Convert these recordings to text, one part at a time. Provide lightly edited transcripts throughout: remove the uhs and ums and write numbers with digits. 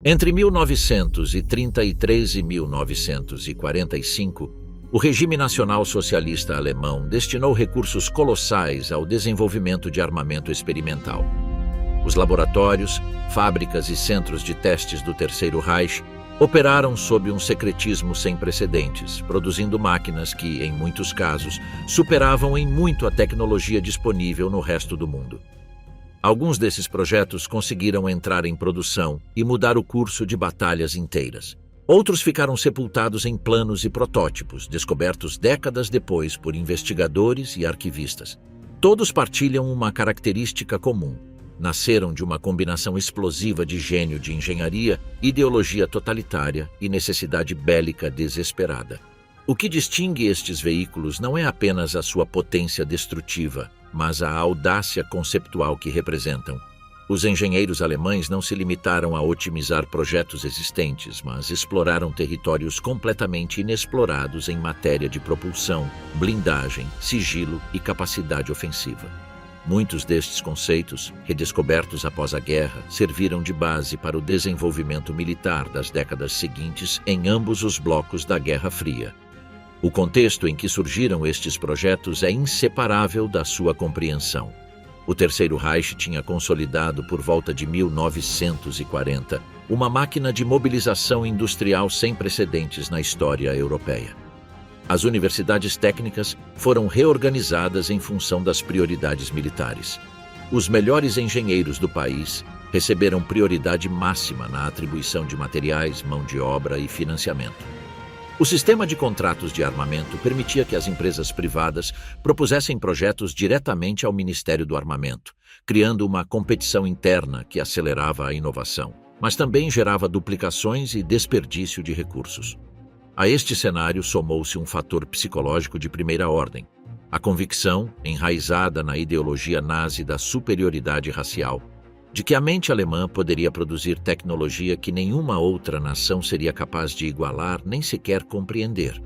Entre 1933 e 1945, o regime nacional socialista alemão destinou recursos colossais ao desenvolvimento de armamento experimental. Os laboratórios, fábricas e centros de testes do Terceiro Reich operaram sob um secretismo sem precedentes, produzindo máquinas que, em muitos casos, superavam em muito a tecnologia disponível no resto do mundo. Alguns desses projetos conseguiram entrar em produção e mudar o curso de batalhas inteiras. Outros ficaram sepultados em planos e protótipos, descobertos décadas depois por investigadores e arquivistas. Todos partilham uma característica comum: nasceram de uma combinação explosiva de gênio de engenharia, ideologia totalitária e necessidade bélica desesperada. O que distingue estes veículos não é apenas a sua potência destrutiva, mas a audácia conceptual que representam. Os engenheiros alemães não se limitaram a otimizar projetos existentes, mas exploraram territórios completamente inexplorados em matéria de propulsão, blindagem, sigilo e capacidade ofensiva. Muitos destes conceitos, redescobertos após a guerra, serviram de base para o desenvolvimento militar das décadas seguintes em ambos os blocos da Guerra Fria. O contexto em que surgiram estes projetos é inseparável da sua compreensão. O Terceiro Reich tinha consolidado por volta de 1940 uma máquina de mobilização industrial sem precedentes na história europeia. As universidades técnicas foram reorganizadas em função das prioridades militares. Os melhores engenheiros do país receberam prioridade máxima na atribuição de materiais, mão de obra e financiamento. O sistema de contratos de armamento permitia que as empresas privadas propusessem projetos diretamente ao Ministério do Armamento, criando uma competição interna que acelerava a inovação, mas também gerava duplicações e desperdício de recursos. A este cenário somou-se um fator psicológico de primeira ordem: a convicção, enraizada na ideologia nazi da superioridade racial, de que a mente alemã poderia produzir tecnologia que nenhuma outra nação seria capaz de igualar nem sequer compreender.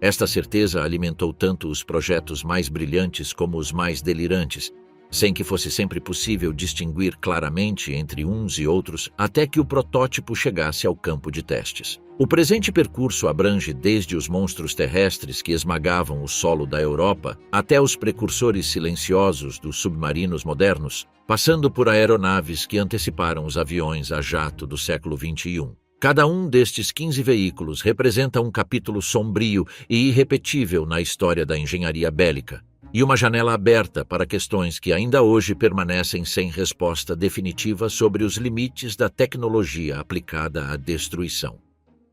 Esta certeza alimentou tanto os projetos mais brilhantes como os mais delirantes, sem que fosse sempre possível distinguir claramente entre uns e outros até que o protótipo chegasse ao campo de testes. O presente percurso abrange desde os monstros terrestres que esmagavam o solo da Europa até os precursores silenciosos dos submarinos modernos, passando por aeronaves que anteciparam os aviões a jato do século XXI. Cada um destes 15 veículos representa um capítulo sombrio e irrepetível na história da engenharia bélica, e uma janela aberta para questões que ainda hoje permanecem sem resposta definitiva sobre os limites da tecnologia aplicada à destruição.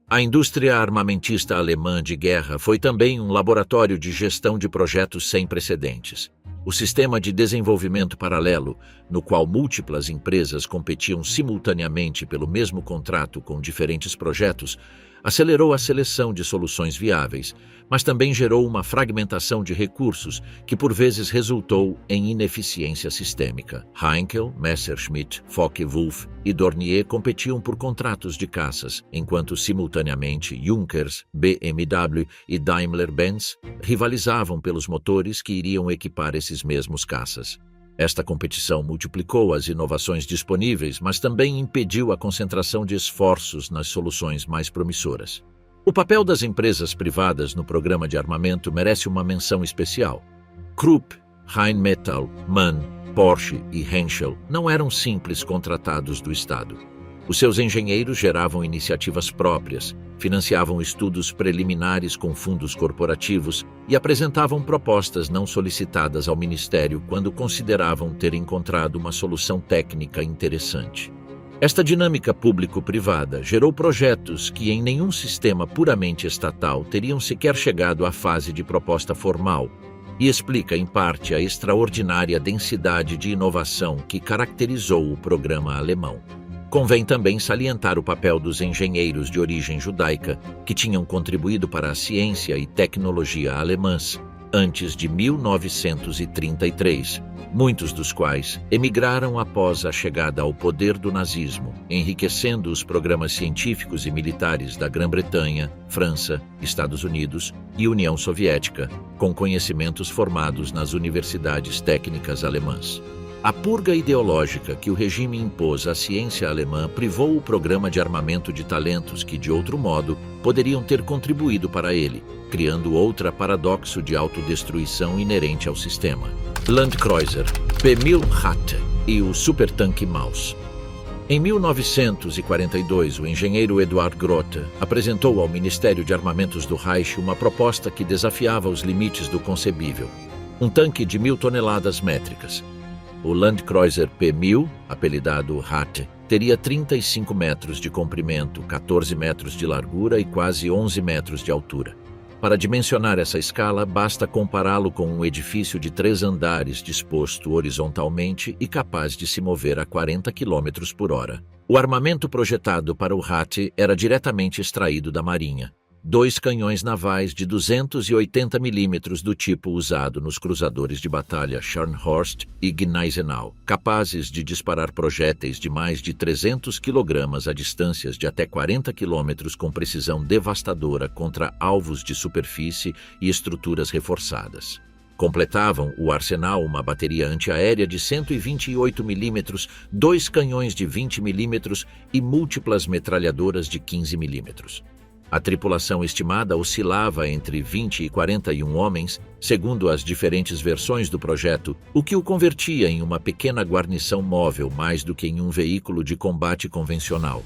A indústria armamentista alemã de guerra foi também um laboratório de gestão de projetos sem precedentes. O sistema de desenvolvimento paralelo, no qual múltiplas empresas competiam simultaneamente pelo mesmo contrato com diferentes projetos, acelerou a seleção de soluções viáveis, mas também gerou uma fragmentação de recursos que por vezes resultou em ineficiência sistêmica. Heinkel, Messerschmitt, Focke-Wulf e Dornier competiam por contratos de caças, enquanto simultaneamente Junkers, BMW e Daimler-Benz rivalizavam pelos motores que iriam equipar esses mesmos caças. Esta competição multiplicou as inovações disponíveis, mas também impediu a concentração de esforços nas soluções mais promissoras. O papel das empresas privadas no programa de armamento merece uma menção especial. Krupp, Rheinmetall, MAN, Porsche e Henschel não eram simples contratados do Estado. Os seus engenheiros geravam iniciativas próprias, financiavam estudos preliminares com fundos corporativos e apresentavam propostas não solicitadas ao Ministério quando consideravam ter encontrado uma solução técnica interessante. Esta dinâmica público-privada gerou projetos que em nenhum sistema puramente estatal teriam sequer chegado à fase de proposta formal, e explica, em parte, a extraordinária densidade de inovação que caracterizou o programa alemão. Convém também salientar o papel dos engenheiros de origem judaica, que tinham contribuído para a ciência e tecnologia alemãs antes de 1933, muitos dos quais emigraram após a chegada ao poder do nazismo, enriquecendo os programas científicos e militares da Grã-Bretanha, França, Estados Unidos e União Soviética, com conhecimentos formados nas universidades técnicas alemãs. A purga ideológica que o regime impôs à ciência alemã privou o programa de armamento de talentos que, de outro modo, poderiam ter contribuído para ele, criando outro paradoxo de autodestruição inerente ao sistema. Landkreuzer, P-1000 Ratte e o supertanque Maus. Em 1942, o engenheiro Eduard Grote apresentou ao Ministério de Armamentos do Reich uma proposta que desafiava os limites do concebível. Um tanque de 1.000 toneladas métricas. O Landkreuzer P-1000, apelidado Ratte, teria 35 metros de comprimento, 14 metros de largura e quase 11 metros de altura. Para dimensionar essa escala, basta compará-lo com um edifício de 3 andares disposto horizontalmente e capaz de se mover a 40 km por hora. O armamento projetado para o Ratte era diretamente extraído da Marinha. 2 canhões navais de 280 mm do tipo usado nos cruzadores de batalha Scharnhorst e Gneisenau, capazes de disparar projéteis de mais de 300 kg a distâncias de até 40 km com precisão devastadora contra alvos de superfície e estruturas reforçadas. Completavam o arsenal uma bateria antiaérea de 128 mm, 2 canhões de 20 mm e múltiplas metralhadoras de 15 mm. A tripulação estimada oscilava entre 20 e 41 homens, segundo as diferentes versões do projeto, o que o convertia em uma pequena guarnição móvel mais do que em um veículo de combate convencional.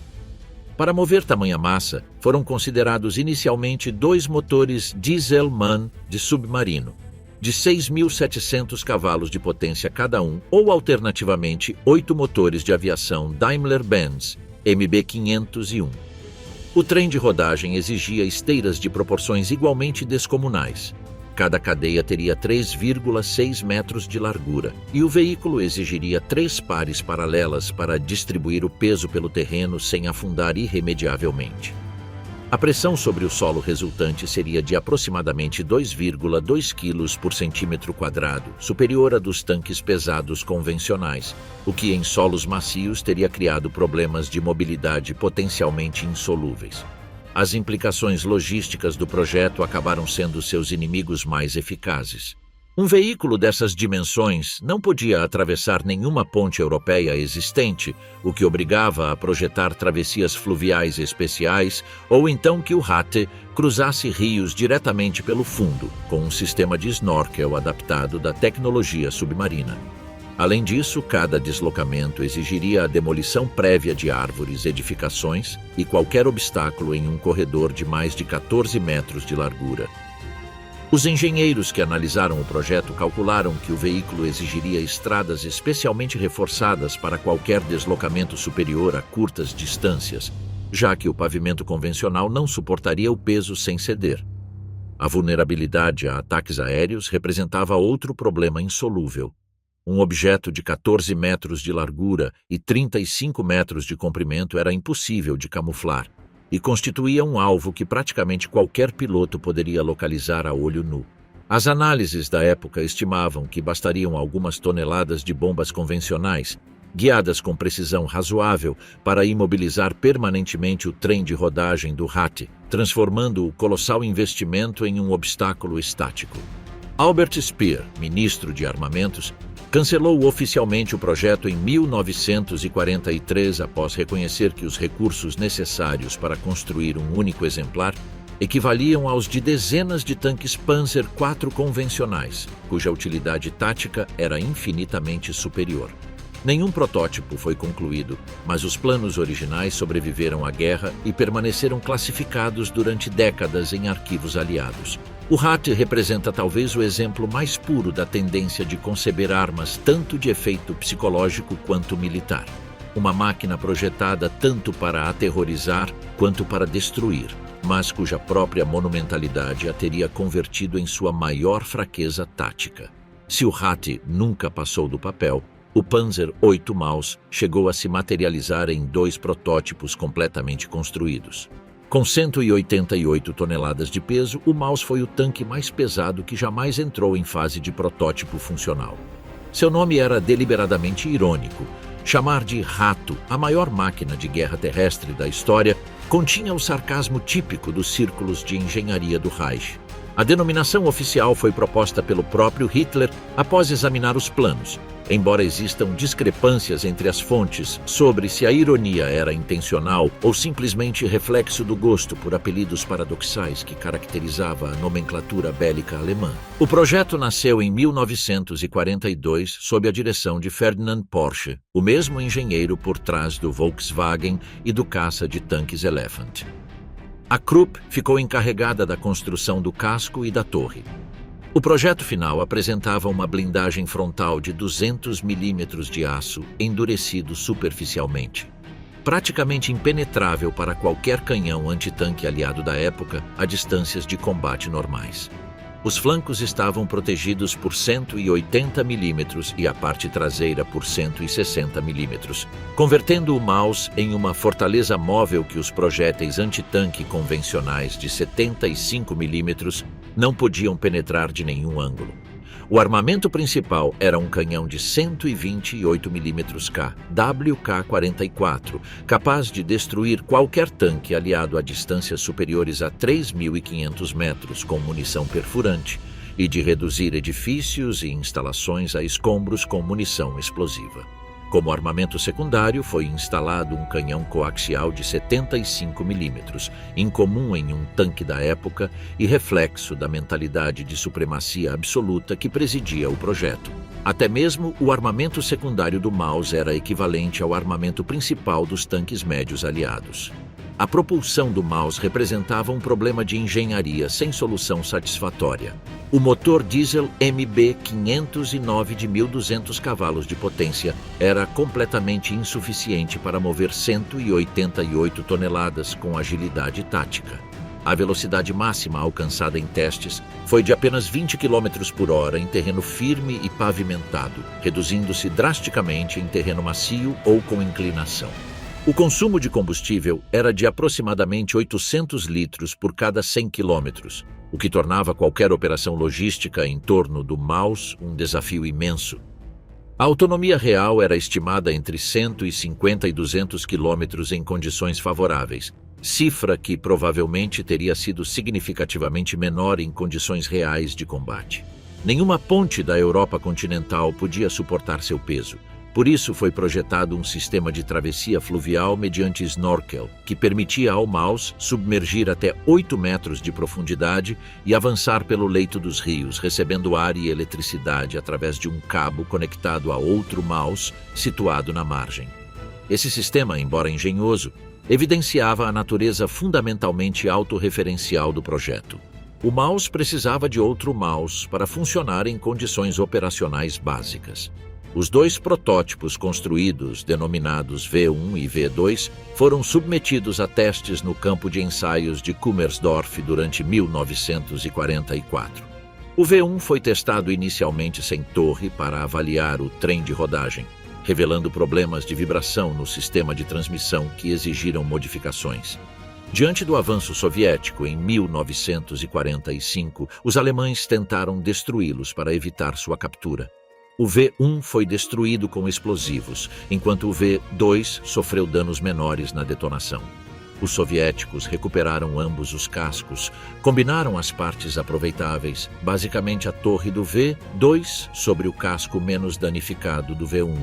Para mover tamanha massa, foram considerados inicialmente 2 motores Dieselmann de submarino, de 6.700 cavalos de potência cada um, ou alternativamente 8 motores de aviação Daimler-Benz MB501. O trem de rodagem exigia esteiras de proporções igualmente descomunais. Cada cadeia teria 3,6 metros de largura e o veículo exigiria 3 pares paralelas para distribuir o peso pelo terreno sem afundar irremediavelmente. A pressão sobre o solo resultante seria de aproximadamente 2,2 kg por centímetro quadrado, superior à dos tanques pesados convencionais, o que em solos macios teria criado problemas de mobilidade potencialmente insolúveis. As implicações logísticas do projeto acabaram sendo seus inimigos mais eficazes. Um veículo dessas dimensões não podia atravessar nenhuma ponte europeia existente, o que obrigava a projetar travessias fluviais especiais ou então que o Ratte cruzasse rios diretamente pelo fundo, com um sistema de snorkel adaptado da tecnologia submarina. Além disso, cada deslocamento exigiria a demolição prévia de árvores, edificações e qualquer obstáculo em um corredor de mais de 14 metros de largura. Os engenheiros que analisaram o projeto calcularam que o veículo exigiria estradas especialmente reforçadas para qualquer deslocamento superior a curtas distâncias, já que o pavimento convencional não suportaria o peso sem ceder. A vulnerabilidade a ataques aéreos representava outro problema insolúvel. Um objeto de 14 metros de largura e 35 metros de comprimento era impossível de camuflar e constituía um alvo que praticamente qualquer piloto poderia localizar a olho nu. As análises da época estimavam que bastariam algumas toneladas de bombas convencionais, guiadas com precisão razoável, para imobilizar permanentemente o trem de rodagem do Ratte, transformando o colossal investimento em um obstáculo estático. Albert Speer, ministro de Armamentos, cancelou oficialmente o projeto em 1943 após reconhecer que os recursos necessários para construir um único exemplar equivaliam aos de dezenas de tanques Panzer IV convencionais, cuja utilidade tática era infinitamente superior. Nenhum protótipo foi concluído, mas os planos originais sobreviveram à guerra e permaneceram classificados durante décadas em arquivos aliados. O Ratte representa talvez o exemplo mais puro da tendência de conceber armas tanto de efeito psicológico quanto militar. Uma máquina projetada tanto para aterrorizar quanto para destruir, mas cuja própria monumentalidade a teria convertido em sua maior fraqueza tática. Se o Ratte nunca passou do papel, o Panzer VIII Maus chegou a se materializar em 2 protótipos completamente construídos. Com 188 toneladas de peso, o Maus foi o tanque mais pesado que jamais entrou em fase de protótipo funcional. Seu nome era deliberadamente irônico. Chamar de Rato a maior máquina de guerra terrestre da história continha o sarcasmo típico dos círculos de engenharia do Reich. A denominação oficial foi proposta pelo próprio Hitler após examinar os planos, embora existam discrepâncias entre as fontes sobre se a ironia era intencional ou simplesmente reflexo do gosto por apelidos paradoxais que caracterizava a nomenclatura bélica alemã. O projeto nasceu em 1942 sob a direção de Ferdinand Porsche, o mesmo engenheiro por trás do Volkswagen e do caça de tanques Elephant. A Krupp ficou encarregada da construção do casco e da torre. O projeto final apresentava uma blindagem frontal de 200 milímetros de aço endurecido superficialmente, praticamente impenetrável para qualquer canhão antitanque aliado da época a distâncias de combate normais. Os flancos estavam protegidos por 180 milímetros e a parte traseira por 160 milímetros, convertendo o Maus em uma fortaleza móvel que os projéteis antitanque convencionais de 75 milímetros não podiam penetrar de nenhum ângulo. O armamento principal era um canhão de 128 mm K, WK-44, capaz de destruir qualquer tanque aliado a distâncias superiores a 3.500 metros com munição perfurante e de reduzir edifícios e instalações a escombros com munição explosiva. Como armamento secundário, foi instalado um canhão coaxial de 75 mm, incomum em um tanque da época e reflexo da mentalidade de supremacia absoluta que presidia o projeto. Até mesmo o armamento secundário do Maus era equivalente ao armamento principal dos tanques médios aliados. A propulsão do Maus representava um problema de engenharia sem solução satisfatória. O motor diesel MB509 de 1.200 cavalos de potência era completamente insuficiente para mover 188 toneladas com agilidade tática. A velocidade máxima alcançada em testes foi de apenas 20 km por hora em terreno firme e pavimentado, reduzindo-se drasticamente em terreno macio ou com inclinação. O consumo de combustível era de aproximadamente 800 litros por cada 100 quilômetros, o que tornava qualquer operação logística em torno do Maus um desafio imenso. A autonomia real era estimada entre 150 e 200 quilômetros em condições favoráveis, cifra que provavelmente teria sido significativamente menor em condições reais de combate. Nenhuma ponte da Europa continental podia suportar seu peso. Por isso foi projetado um sistema de travessia fluvial mediante snorkel, que permitia ao Maus submergir até 8 metros de profundidade e avançar pelo leito dos rios, recebendo ar e eletricidade através de um cabo conectado a outro Maus situado na margem. Esse sistema, embora engenhoso, evidenciava a natureza fundamentalmente autorreferencial do projeto. O Maus precisava de outro Maus para funcionar em condições operacionais básicas. Os dois protótipos construídos, denominados V1 e V2, foram submetidos a testes no campo de ensaios de Kummersdorf durante 1944. O V1 foi testado inicialmente sem torre para avaliar o trem de rodagem, revelando problemas de vibração no sistema de transmissão que exigiram modificações. Diante do avanço soviético em 1945, os alemães tentaram destruí-los para evitar sua captura. O V1 foi destruído com explosivos, enquanto o V2 sofreu danos menores na detonação. Os soviéticos recuperaram ambos os cascos, combinaram as partes aproveitáveis, basicamente a torre do V2 sobre o casco menos danificado do V1,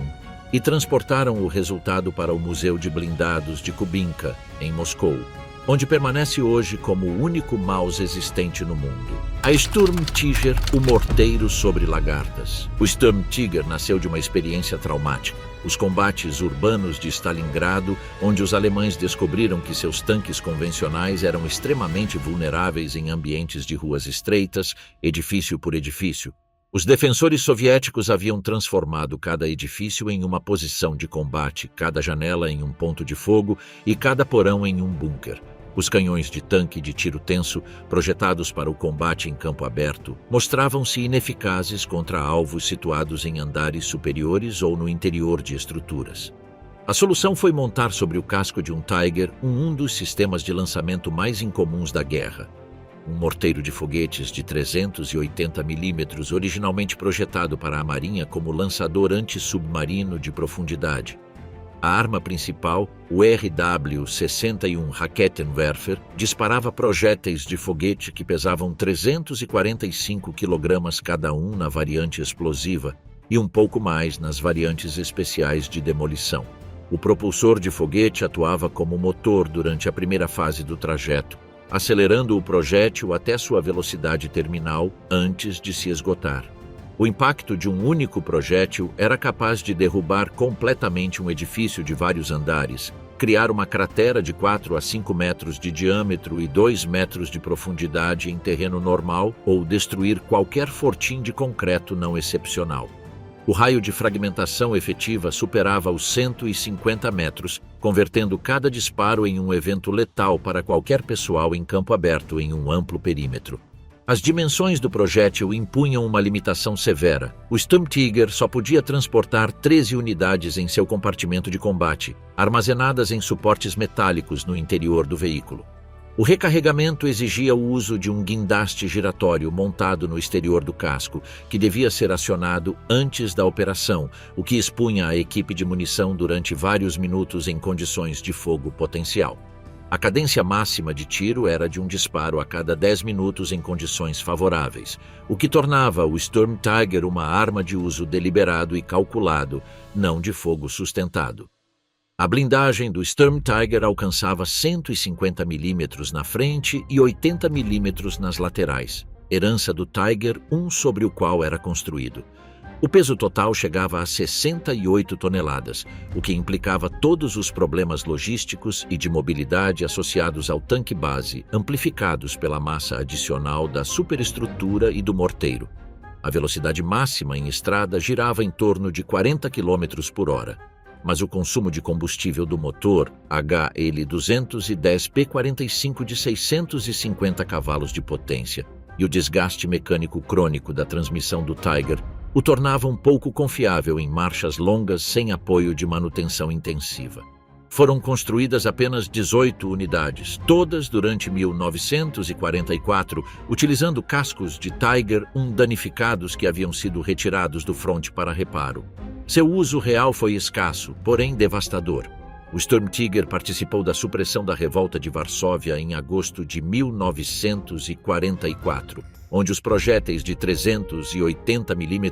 e transportaram o resultado para o Museu de Blindados de Kubinka, em Moscou, onde permanece hoje como o único Maus existente no mundo. A Sturmtiger, o morteiro sobre lagartas. O Sturmtiger nasceu de uma experiência traumática. Os combates urbanos de Stalingrado, onde os alemães descobriram que seus tanques convencionais eram extremamente vulneráveis em ambientes de ruas estreitas, edifício por edifício. Os defensores soviéticos haviam transformado cada edifício em uma posição de combate, cada janela em um ponto de fogo e cada porão em um bunker. Os canhões de tanque de tiro tenso, projetados para o combate em campo aberto, mostravam-se ineficazes contra alvos situados em andares superiores ou no interior de estruturas. A solução foi montar sobre o casco de um Tiger um dos sistemas de lançamento mais incomuns da guerra. Um morteiro de foguetes de 380 mm, originalmente projetado para a Marinha como lançador antissubmarino de profundidade. A arma principal, o RW-61 Raketenwerfer, disparava projéteis de foguete que pesavam 345 kg cada um na variante explosiva e um pouco mais nas variantes especiais de demolição. O propulsor de foguete atuava como motor durante a primeira fase do trajeto, acelerando o projétil até sua velocidade terminal antes de se esgotar. O impacto de um único projétil era capaz de derrubar completamente um edifício de vários andares, criar uma cratera de 4 a 5 metros de diâmetro e 2 metros de profundidade em terreno normal ou destruir qualquer fortim de concreto não excepcional. O raio de fragmentação efetiva superava os 150 metros, convertendo cada disparo em um evento letal para qualquer pessoal em campo aberto em um amplo perímetro. As dimensões do projétil impunham uma limitação severa. O Sturmtiger só podia transportar 13 unidades em seu compartimento de combate, armazenadas em suportes metálicos no interior do veículo. O recarregamento exigia o uso de um guindaste giratório montado no exterior do casco, que devia ser acionado antes da operação, o que expunha a equipe de munição durante vários minutos em condições de fogo potencial. A cadência máxima de tiro era de um disparo a cada 10 minutos em condições favoráveis, o que tornava o Sturmtiger uma arma de uso deliberado e calculado, não de fogo sustentado. A blindagem do Sturmtiger alcançava 150 mm na frente e 80 mm nas laterais, herança do Tiger I sobre o qual era construído. O peso total chegava a 68 toneladas, o que implicava todos os problemas logísticos e de mobilidade associados ao tanque base, amplificados pela massa adicional da superestrutura e do morteiro. A velocidade máxima em estrada girava em torno de 40 km por hora, mas o consumo de combustível do motor HL210 P45 de 650 cavalos de potência e o desgaste mecânico crônico da transmissão do Tiger o tornavam pouco confiável em marchas longas sem apoio de manutenção intensiva. Foram construídas apenas 18 unidades, todas durante 1944, utilizando cascos de Tiger I danificados que haviam sido retirados do fronte para reparo. Seu uso real foi escasso, porém devastador. O Sturmtiger participou da supressão da revolta de Varsóvia em agosto de 1944, onde os projéteis de 380 mm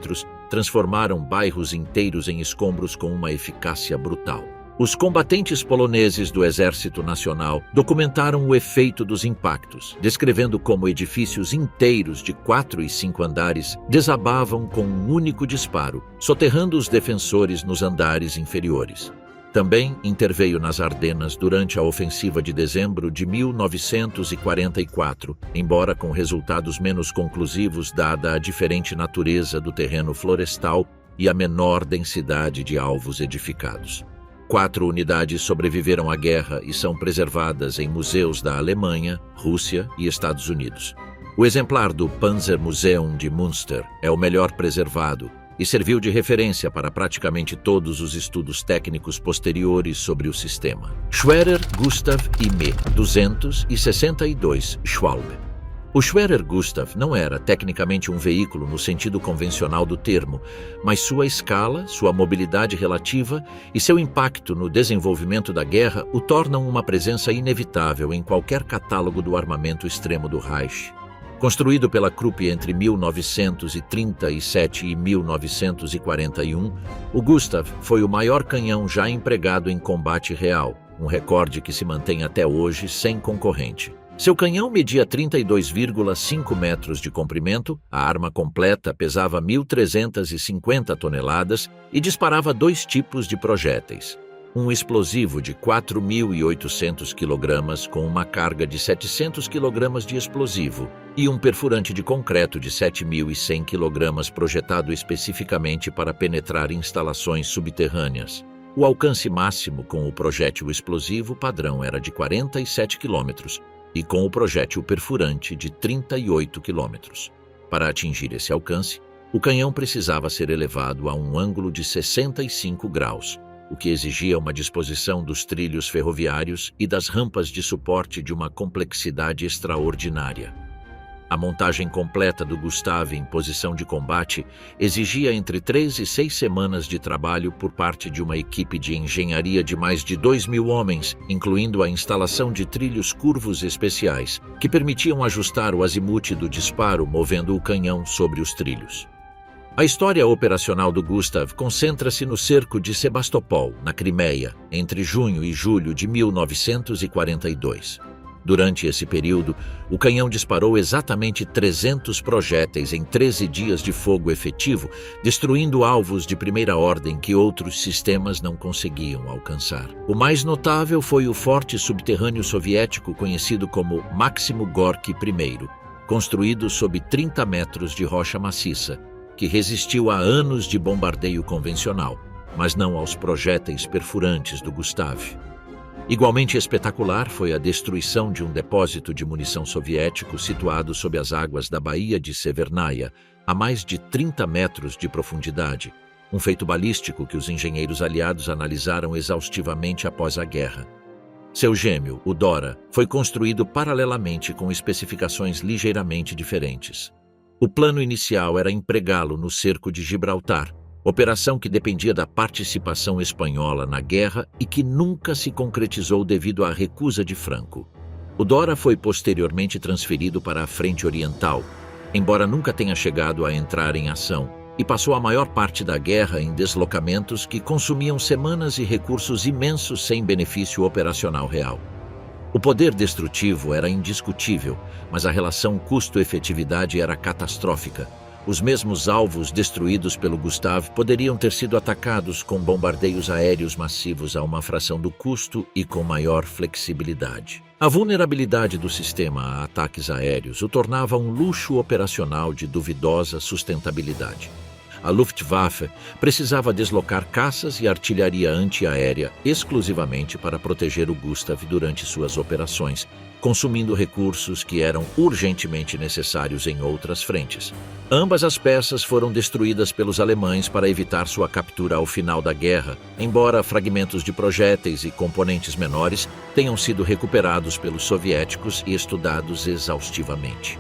transformaram bairros inteiros em escombros com uma eficácia brutal. Os combatentes poloneses do Exército Nacional documentaram o efeito dos impactos, descrevendo como edifícios inteiros de 4 e 5 andares desabavam com um único disparo, soterrando os defensores nos andares inferiores. Também interveio nas Ardenas durante a ofensiva de dezembro de 1944, embora com resultados menos conclusivos dada a diferente natureza do terreno florestal e a menor densidade de alvos edificados. 4 unidades sobreviveram à guerra e são preservadas em museus da Alemanha, Rússia e Estados Unidos. O exemplar do Panzermuseum de Münster é o melhor preservado e serviu de referência para praticamente todos os estudos técnicos posteriores sobre o sistema. Schwerer Gustav IME 262 Schwalbe. O Schwerer Gustav não era tecnicamente um veículo no sentido convencional do termo, mas sua escala, sua mobilidade relativa e seu impacto no desenvolvimento da guerra o tornam uma presença inevitável em qualquer catálogo do armamento extremo do Reich. Construído pela Krupp entre 1937 e 1941, o Gustav foi o maior canhão já empregado em combate real, um recorde que se mantém até hoje sem concorrente. Seu canhão media 32,5 metros de comprimento, a arma completa pesava 1.350 toneladas e disparava 2 tipos de projéteis. Um explosivo de 4.800 kg com uma carga de 700 kg de explosivo e um perfurante de concreto de 7.100 kg projetado especificamente para penetrar instalações subterrâneas. O alcance máximo com o projétil explosivo padrão era de 47 km e com o projétil perfurante de 38 km. Para atingir esse alcance, o canhão precisava ser elevado a um ângulo de 65 graus, o que exigia uma disposição dos trilhos ferroviários e das rampas de suporte de uma complexidade extraordinária. A montagem completa do Gustave em posição de combate exigia entre 3 e 6 semanas de trabalho por parte de uma equipe de engenharia de mais de 2.000 homens, incluindo a instalação de trilhos curvos especiais, que permitiam ajustar o azimute do disparo movendo o canhão sobre os trilhos. A história operacional do Gustave concentra-se no cerco de Sebastopol, na Crimeia, entre junho e julho de 1942. Durante esse período, o canhão disparou exatamente 300 projéteis em 13 dias de fogo efetivo, destruindo alvos de primeira ordem que outros sistemas não conseguiam alcançar. O mais notável foi o forte subterrâneo soviético conhecido como Máximo Gorki I, construído sob 30 metros de rocha maciça, que resistiu a anos de bombardeio convencional, mas não aos projéteis perfurantes do Gustave. Igualmente espetacular foi a destruição de um depósito de munição soviético situado sob as águas da Baía de Severnaya, a mais de 30 metros de profundidade, um feito balístico que os engenheiros aliados analisaram exaustivamente após a guerra. Seu gêmeo, o Dora, foi construído paralelamente com especificações ligeiramente diferentes. O plano inicial era empregá-lo no cerco de Gibraltar, operação que dependia da participação espanhola na guerra e que nunca se concretizou devido à recusa de Franco. O Dora foi posteriormente transferido para a Frente Oriental, embora nunca tenha chegado a entrar em ação, e passou a maior parte da guerra em deslocamentos que consumiam semanas e recursos imensos sem benefício operacional real. O poder destrutivo era indiscutível, mas a relação custo-efetividade era catastrófica. Os mesmos alvos destruídos pelo Gustave poderiam ter sido atacados com bombardeios aéreos massivos a uma fração do custo e com maior flexibilidade. A vulnerabilidade do sistema a ataques aéreos o tornava um luxo operacional de duvidosa sustentabilidade. A Luftwaffe precisava deslocar caças e artilharia antiaérea exclusivamente para proteger o Gustave durante suas operações, consumindo recursos que eram urgentemente necessários em outras frentes. Ambas as peças foram destruídas pelos alemães para evitar sua captura ao final da guerra, embora fragmentos de projéteis e componentes menores tenham sido recuperados pelos soviéticos e estudados exaustivamente.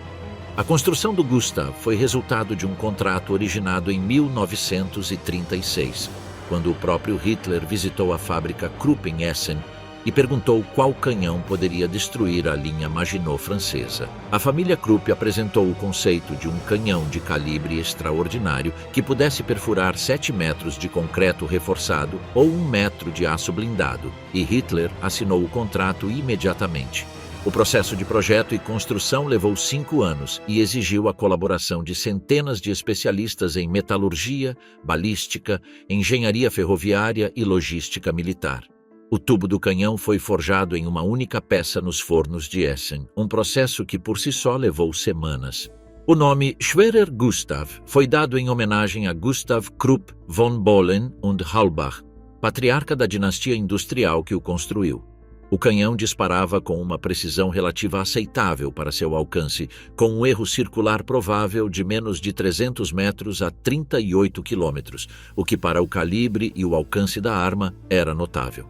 A construção do Gustave foi resultado de um contrato originado em 1936, quando o próprio Hitler visitou a fábrica Krupp em Essen e perguntou qual canhão poderia destruir a linha Maginot francesa. A família Krupp apresentou o conceito de um canhão de calibre extraordinário que pudesse perfurar 7 metros de concreto reforçado ou 1 metro de aço blindado, e Hitler assinou o contrato imediatamente. O processo de projeto e construção levou 5 anos e exigiu a colaboração de centenas de especialistas em metalurgia, balística, engenharia ferroviária e logística militar. O tubo do canhão foi forjado em uma única peça nos fornos de Essen, um processo que por si só levou semanas. O nome Schwerer Gustav foi dado em homenagem a Gustav Krupp von Bohlen und Halbach, patriarca da dinastia industrial que o construiu. O canhão disparava com uma precisão relativa aceitável para seu alcance, com um erro circular provável de menos de 300 metros a 38 quilômetros, o que para o calibre e o alcance da arma era notável.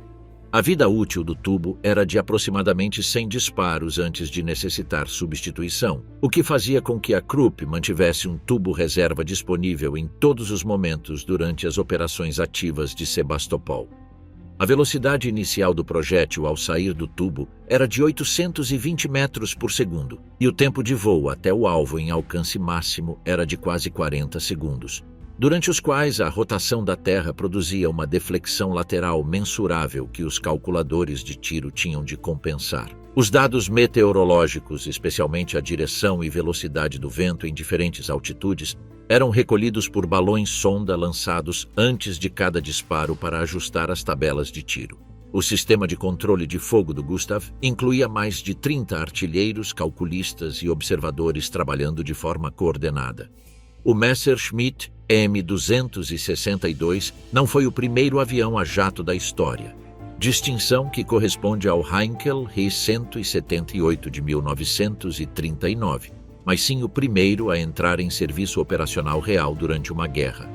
A vida útil do tubo era de aproximadamente 100 disparos antes de necessitar substituição, o que fazia com que a Krupp mantivesse um tubo reserva disponível em todos os momentos durante as operações ativas de Sebastopol. A velocidade inicial do projétil ao sair do tubo era de 820 metros por segundo, e o tempo de voo até o alvo em alcance máximo era de quase 40 segundos, durante os quais a rotação da Terra produzia uma deflexão lateral mensurável que os calculadores de tiro tinham de compensar. Os dados meteorológicos, especialmente a direção e velocidade do vento em diferentes altitudes, eram recolhidos por balões-sonda lançados antes de cada disparo para ajustar as tabelas de tiro. O sistema de controle de fogo do Gustave incluía mais de 30 artilheiros, calculistas e observadores trabalhando de forma coordenada. O Messerschmitt M262 não foi o primeiro avião a jato da história, distinção que corresponde ao Heinkel He-178 de 1939, mas sim o primeiro a entrar em serviço operacional real durante uma guerra.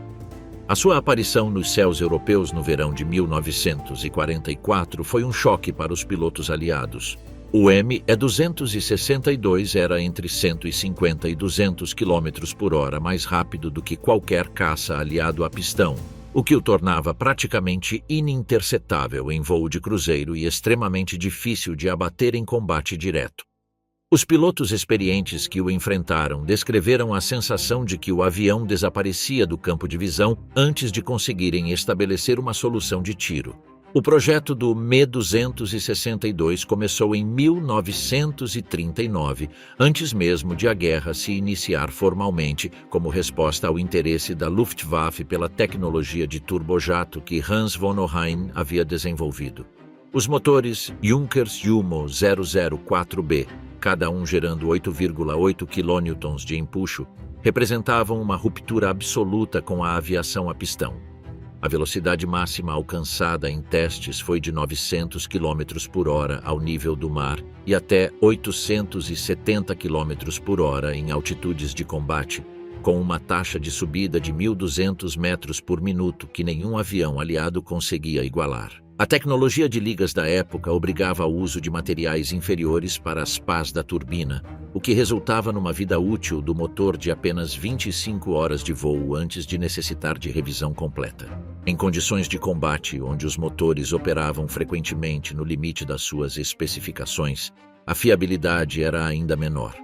A sua aparição nos céus europeus no verão de 1944 foi um choque para os pilotos aliados. O ME-262 era entre 150 e 200 km por hora mais rápido do que qualquer caça aliado a pistão, o que o tornava praticamente ininterceptável em voo de cruzeiro e extremamente difícil de abater em combate direto. Os pilotos experientes que o enfrentaram descreveram a sensação de que o avião desaparecia do campo de visão antes de conseguirem estabelecer uma solução de tiro. O projeto do Me-262 começou em 1939, antes mesmo de a guerra se iniciar formalmente, como resposta ao interesse da Luftwaffe pela tecnologia de turbojato que Hans von Ohain havia desenvolvido. Os motores Junkers Jumo 004B, cada um gerando 8,8 kN de empuxo, representavam uma ruptura absoluta com a aviação a pistão. A velocidade máxima alcançada em testes foi de 900 km por hora ao nível do mar e até 870 km por hora em altitudes de combate, com uma taxa de subida de 1.200 metros por minuto que nenhum avião aliado conseguia igualar. A tecnologia de ligas da época obrigava ao uso de materiais inferiores para as pás da turbina, o que resultava numa vida útil do motor de apenas 25 horas de voo antes de necessitar de revisão completa. Em condições de combate, onde os motores operavam frequentemente no limite das suas especificações, a fiabilidade era ainda menor.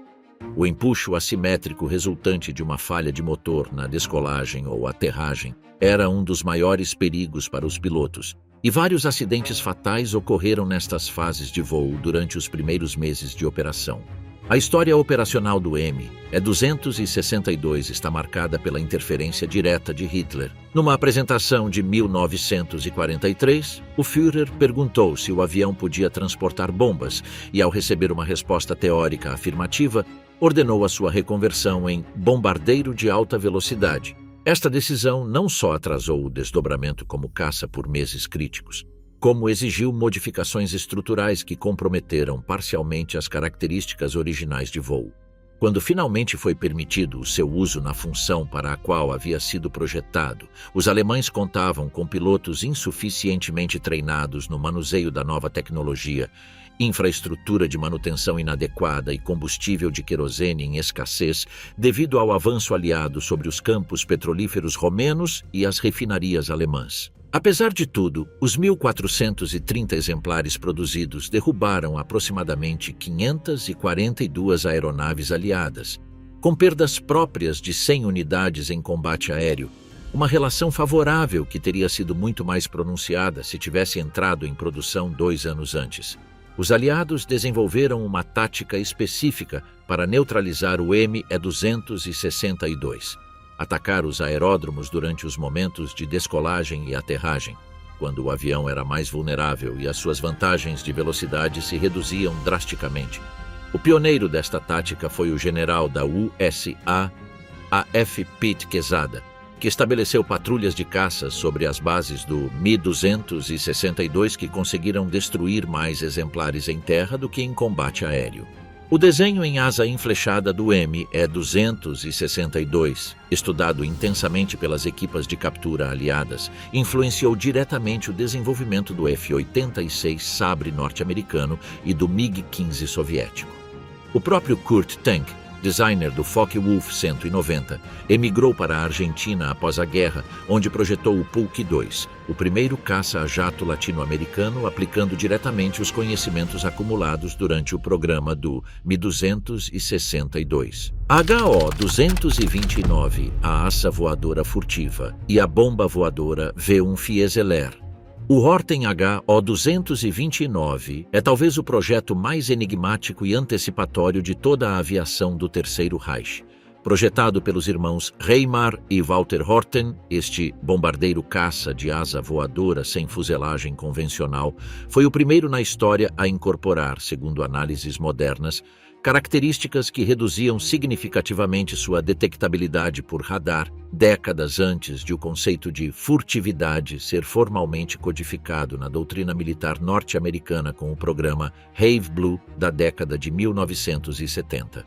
O empuxo assimétrico resultante de uma falha de motor na descolagem ou aterragem era um dos maiores perigos para os pilotos, e vários acidentes fatais ocorreram nestas fases de voo durante os primeiros meses de operação. A história operacional do ME-262 está marcada pela interferência direta de Hitler. Numa apresentação de 1943, o Führer perguntou se o avião podia transportar bombas e, ao receber uma resposta teórica afirmativa, ordenou a sua reconversão em bombardeiro de alta velocidade. Esta decisão não só atrasou o desdobramento como caça por meses críticos, como exigiu modificações estruturais que comprometeram parcialmente as características originais de voo. Quando finalmente foi permitido o seu uso na função para a qual havia sido projetado, os alemães contavam com pilotos insuficientemente treinados no manuseio da nova tecnologia, infraestrutura de manutenção inadequada e combustível de querosene em escassez devido ao avanço aliado sobre os campos petrolíferos romenos e as refinarias alemãs. Apesar de tudo, os 1.430 exemplares produzidos derrubaram aproximadamente 542 aeronaves aliadas, com perdas próprias de 100 unidades em combate aéreo, uma relação favorável que teria sido muito mais pronunciada se tivesse entrado em produção 2 anos antes. Os aliados desenvolveram uma tática específica para neutralizar o ME-262. Atacar os aeródromos durante os momentos de descolagem e aterragem, quando o avião era mais vulnerável e as suas vantagens de velocidade se reduziam drasticamente. O pioneiro desta tática foi o general da USA, A.F. Pete Quesada, que estabeleceu patrulhas de caça sobre as bases do Mi-262 que conseguiram destruir mais exemplares em terra do que em combate aéreo. O desenho em asa enflechada do ME-262, estudado intensamente pelas equipas de captura aliadas, influenciou diretamente o desenvolvimento do F-86 Sabre norte-americano e do MiG-15 soviético. O próprio Kurt Tank, designer do Focke-Wulf 190, emigrou para a Argentina após a guerra, onde projetou o Pulk II, o primeiro caça a jato latino-americano, aplicando diretamente os conhecimentos acumulados durante o programa do Mi-262. A HO-229, a assa voadora furtiva, e a bomba voadora V-1 Fieseler. O Horten HO-229 é talvez o projeto mais enigmático e antecipatório de toda a aviação do Terceiro Reich. Projetado pelos irmãos Reimar e Walter Horten, este bombardeiro caça de asa voadora sem fuselagem convencional foi o primeiro na história a incorporar, segundo análises modernas, características que reduziam significativamente sua detectabilidade por radar, décadas antes de o conceito de furtividade ser formalmente codificado na doutrina militar norte-americana com o programa Have Blue da década de 1970.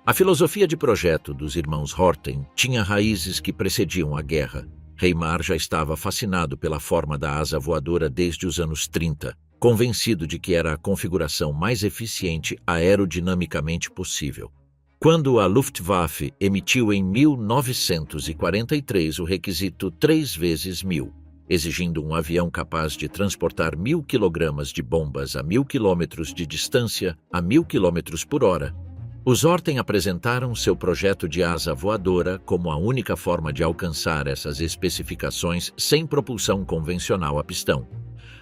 A filosofia de projeto dos irmãos Horten tinha raízes que precediam a guerra. Reimar já estava fascinado pela forma da asa voadora desde os anos 30. convencido de que era a configuração mais eficiente aerodinamicamente possível. Quando a Luftwaffe emitiu em 1943 o requisito 3 × 1000, exigindo um avião capaz de transportar 1.000 kg de bombas a 1.000 km de distância a 1.000 km por hora, os Orten apresentaram seu projeto de asa voadora como a única forma de alcançar essas especificações sem propulsão convencional a pistão.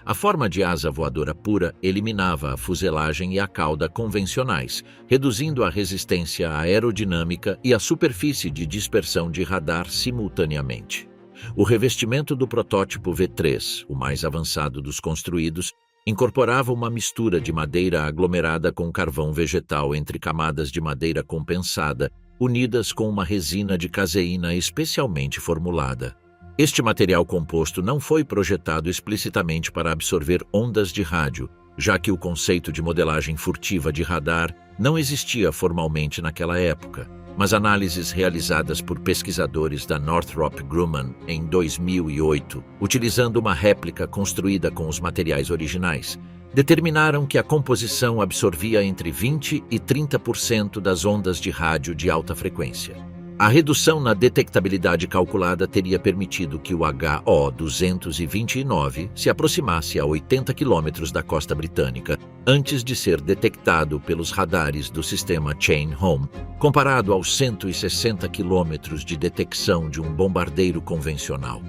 A forma de asa voadora pura eliminava a fuselagem e a cauda convencionais, reduzindo a resistência aerodinâmica e a superfície de dispersão de radar simultaneamente. O revestimento do protótipo V3, o mais avançado dos construídos, incorporava uma mistura de madeira aglomerada com carvão vegetal entre camadas de madeira compensada, unidas com uma resina de caseína especialmente formulada. Este material composto não foi projetado explicitamente para absorver ondas de rádio, já que o conceito de modelagem furtiva de radar não existia formalmente naquela época, mas análises realizadas por pesquisadores da Northrop Grumman em 2008, utilizando uma réplica construída com os materiais originais, determinaram que a composição absorvia entre 20% e 30% das ondas de rádio de alta frequência. A redução na detectabilidade calculada teria permitido que o HO-229 se aproximasse a 80 km da costa britânica antes de ser detectado pelos radares do sistema Chain Home, comparado aos 160 km de detecção de um bombardeiro convencional.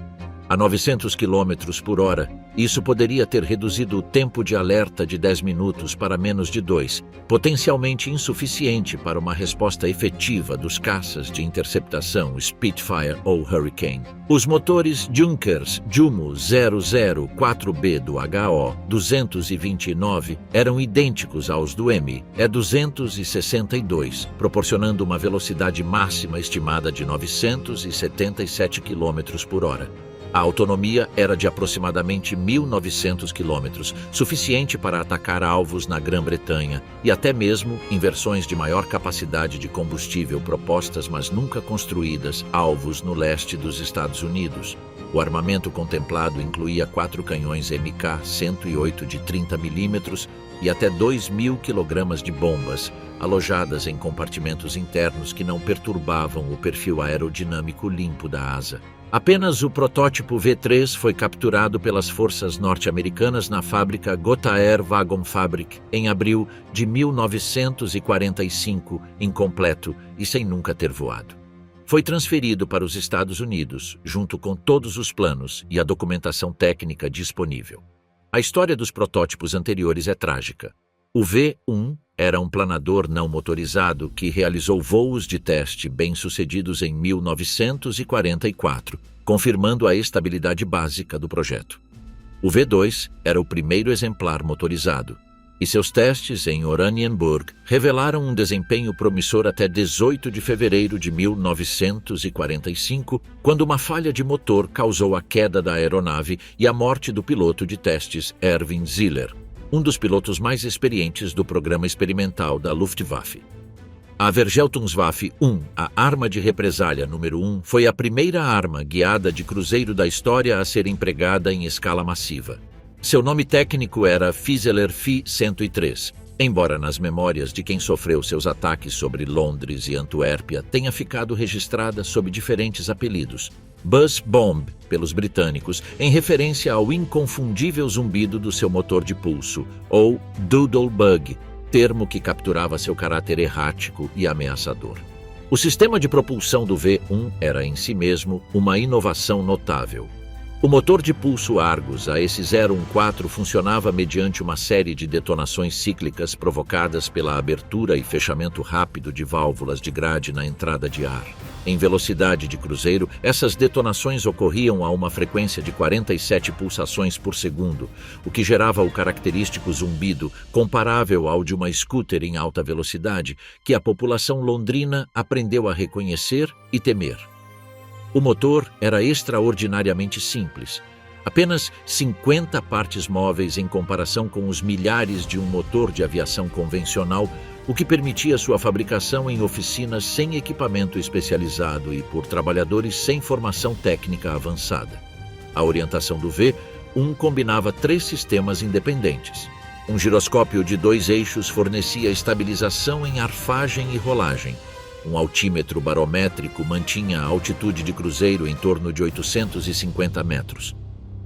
A 900 km por hora, isso poderia ter reduzido o tempo de alerta de 10 minutos para menos de 2, potencialmente insuficiente para uma resposta efetiva dos caças de interceptação Spitfire ou Hurricane. Os motores Junkers Jumo 004B do HO-229 eram idênticos aos do ME-262, proporcionando uma velocidade máxima estimada de 977 km por hora. A autonomia era de aproximadamente 1.900 km, suficiente para atacar alvos na Grã-Bretanha e até mesmo, em versões de maior capacidade de combustível propostas mas nunca construídas, alvos no leste dos Estados Unidos. O armamento contemplado incluía 4 canhões Mk-108 de 30 mm e até 2.000 kg de bombas, alojadas em compartimentos internos que não perturbavam o perfil aerodinâmico limpo da asa. Apenas o protótipo V3 foi capturado pelas forças norte-americanas na fábrica Gotair Wagon Fabrik em abril de 1945, incompleto e sem nunca ter voado. Foi transferido para os Estados Unidos, junto com todos os planos e a documentação técnica disponível. A história dos protótipos anteriores é trágica. O V1 era um planador não motorizado que realizou voos de teste bem-sucedidos em 1944, confirmando a estabilidade básica do projeto. O V2 era o primeiro exemplar motorizado, e seus testes em Oranienburg revelaram um desempenho promissor até 18 de fevereiro de 1945, quando uma falha de motor causou a queda da aeronave e a morte do piloto de testes Erwin Ziller, um dos pilotos mais experientes do programa experimental da Luftwaffe. A Vergeltungswaffe 1, a arma de represália número 1, foi a primeira arma guiada de cruzeiro da história a ser empregada em escala massiva. Seu nome técnico era Fieseler Fi 103, embora nas memórias de quem sofreu seus ataques sobre Londres e Antuérpia tenha ficado registrada sob diferentes apelidos. Buzz Bomb, pelos britânicos, em referência ao inconfundível zumbido do seu motor de pulso, ou Doodle Bug, termo que capturava seu caráter errático e ameaçador. O sistema de propulsão do V1 era em si mesmo uma inovação notável. O motor de pulso Argus AS014 funcionava mediante uma série de detonações cíclicas provocadas pela abertura e fechamento rápido de válvulas de grade na entrada de ar. Em velocidade de cruzeiro, essas detonações ocorriam a uma frequência de 47 pulsações por segundo, o que gerava o característico zumbido comparável ao de uma scooter em alta velocidade, que a população londrina aprendeu a reconhecer e temer. O motor era extraordinariamente simples. Apenas 50 partes móveis em comparação com os milhares de um motor de aviação convencional, o que permitia sua fabricação em oficinas sem equipamento especializado e por trabalhadores sem formação técnica avançada. A orientação do V V-1 combinava 3 sistemas independentes. Um giroscópio de 2 eixos fornecia estabilização em arfagem e rolagem. Um altímetro barométrico mantinha a altitude de cruzeiro em torno de 850 metros.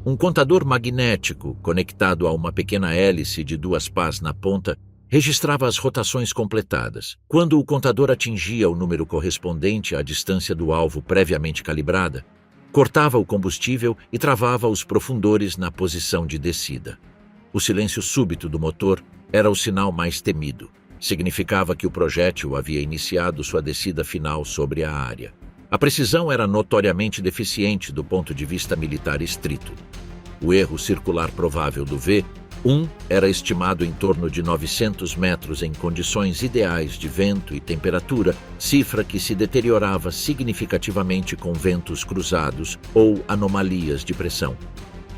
Um contador magnético, conectado a uma pequena hélice de 2 pás na ponta, registrava as rotações completadas. Quando o contador atingia o número correspondente à distância do alvo previamente calibrada, cortava o combustível e travava os profundores na posição de descida. O silêncio súbito do motor era o sinal mais temido. Significava que o projétil havia iniciado sua descida final sobre a área. A precisão era notoriamente deficiente do ponto de vista militar estrito. O erro circular provável do V-1 era estimado em torno de 900 metros em condições ideais de vento e temperatura, cifra que se deteriorava significativamente com ventos cruzados ou anomalias de pressão.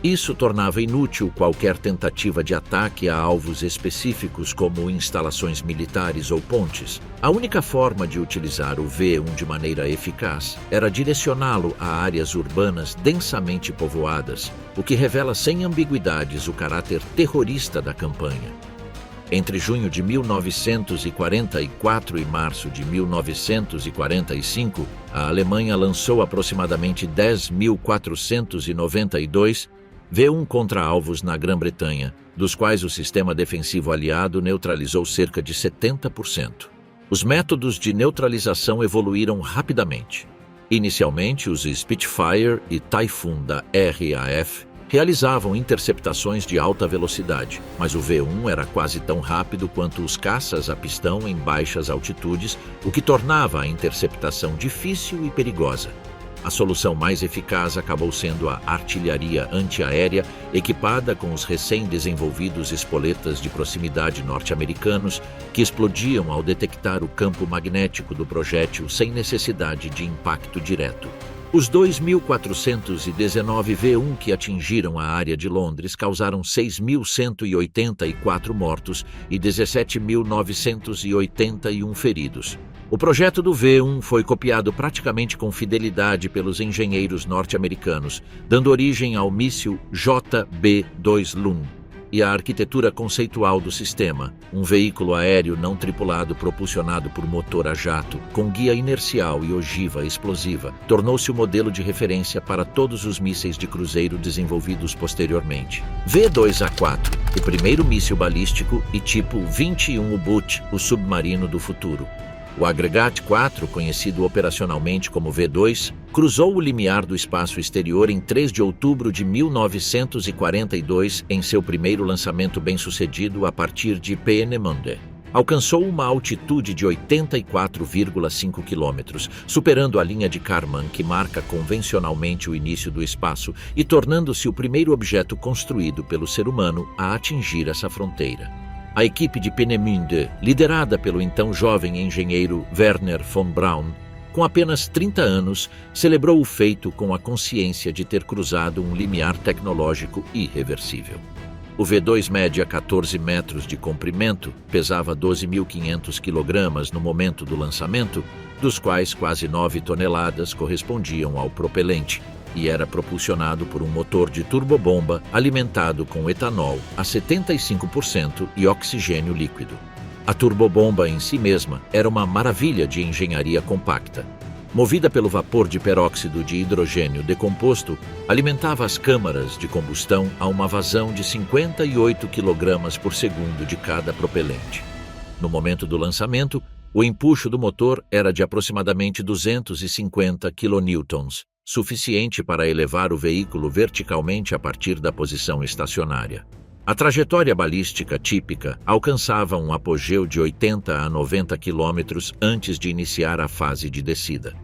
Isso tornava inútil qualquer tentativa de ataque a alvos específicos como instalações militares ou pontes. A única forma de utilizar o V-1 de maneira eficaz era direcioná-lo a áreas urbanas densamente povoadas, o que revela sem ambiguidades o caráter terrorista da campanha. Entre junho de 1944 e março de 1945, a Alemanha lançou aproximadamente 10.492 V-1 contra alvos na Grã-Bretanha, dos quais o sistema defensivo aliado neutralizou cerca de 70%. Os métodos de neutralização evoluíram rapidamente. Inicialmente, os Spitfire e Typhoon da RAF realizavam interceptações de alta velocidade, mas o V-1 era quase tão rápido quanto os caças a pistão em baixas altitudes, o que tornava a interceptação difícil e perigosa. A solução mais eficaz acabou sendo a artilharia antiaérea, equipada com os recém-desenvolvidos espoletas de proximidade norte-americanos, que explodiam ao detectar o campo magnético do projétil sem necessidade de impacto direto. Os 2.419 V-1 que atingiram a área de Londres causaram 6.184 mortos e 17.981 feridos. O projeto do V-1 foi copiado praticamente com fidelidade pelos engenheiros norte-americanos, dando origem ao míssil JB-2 Lum e à arquitetura conceitual do sistema, um veículo aéreo não tripulado propulsionado por motor a jato, com guia inercial e ogiva explosiva, tornou-se o modelo de referência para todos os mísseis de cruzeiro desenvolvidos posteriormente. V-2A4, o primeiro míssil balístico e tipo 21 U-Boot, o submarino do futuro. O Agregat 4, conhecido operacionalmente como V-2, cruzou o limiar do espaço exterior em 3 de outubro de 1942 em seu primeiro lançamento bem-sucedido a partir de Peenemünde. Alcançou uma altitude de 84,5 km, superando a linha de Kármán que marca convencionalmente o início do espaço e tornando-se o primeiro objeto construído pelo ser humano a atingir essa fronteira. A equipe de Peenemünde, liderada pelo então jovem engenheiro Wernher von Braun, com apenas 30 anos, celebrou o feito com a consciência de ter cruzado um limiar tecnológico irreversível. O V-2 media 14 metros de comprimento, pesava 12.500 kg no momento do lançamento, dos quais quase 9 toneladas correspondiam ao propelente, e era propulsionado por um motor de turbobomba alimentado com etanol a 75% e oxigênio líquido. A turbobomba em si mesma era uma maravilha de engenharia compacta. Movida pelo vapor de peróxido de hidrogênio decomposto, alimentava as câmaras de combustão a uma vazão de 58 kg por segundo de cada propelente. No momento do lançamento, o empuxo do motor era de aproximadamente 250 kN, suficiente para elevar o veículo verticalmente a partir da posição estacionária. A trajetória balística típica alcançava um apogeu de 80 a 90 km antes de iniciar a fase de descida.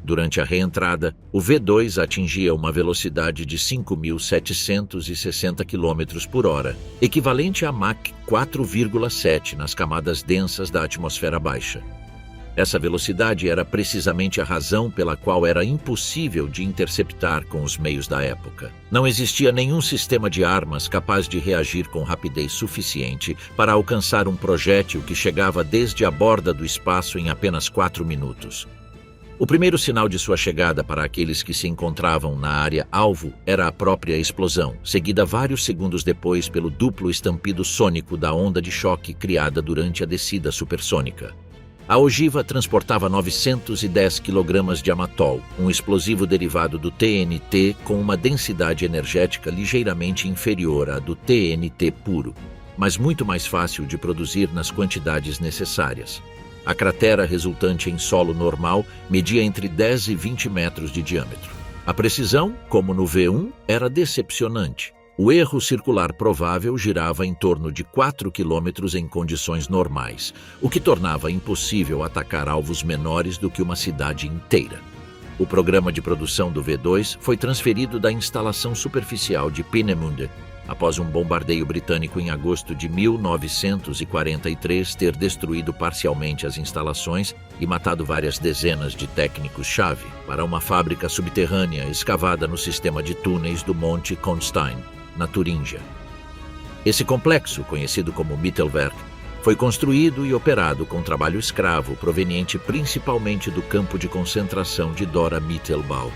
Durante a reentrada, o V-2 atingia uma velocidade de 5.760 km por hora, equivalente a Mach 4,7 nas camadas densas da atmosfera baixa. Essa velocidade era precisamente a razão pela qual era impossível de interceptar com os meios da época. Não existia nenhum sistema de armas capaz de reagir com rapidez suficiente para alcançar um projétil que chegava desde a borda do espaço em apenas 4 minutos. O primeiro sinal de sua chegada para aqueles que se encontravam na área alvo era a própria explosão, seguida vários segundos depois pelo duplo estampido sônico da onda de choque criada durante a descida supersônica. A ogiva transportava 910 kg de amatol, um explosivo derivado do TNT com uma densidade energética ligeiramente inferior à do TNT puro, mas muito mais fácil de produzir nas quantidades necessárias. A cratera resultante em solo normal media entre 10 e 20 metros de diâmetro. A precisão, como no V1, era decepcionante. O erro circular provável girava em torno de 4 quilômetros em condições normais, o que tornava impossível atacar alvos menores do que uma cidade inteira. O programa de produção do V2 foi transferido da instalação superficial de Peenemünde, após um bombardeio britânico em agosto de 1943 ter destruído parcialmente as instalações e matado várias dezenas de técnicos-chave, para uma fábrica subterrânea escavada no sistema de túneis do Monte Konstein, na Turíngia. Esse complexo, conhecido como Mittelwerk, foi construído e operado com trabalho escravo proveniente principalmente do campo de concentração de Dora Mittelbau.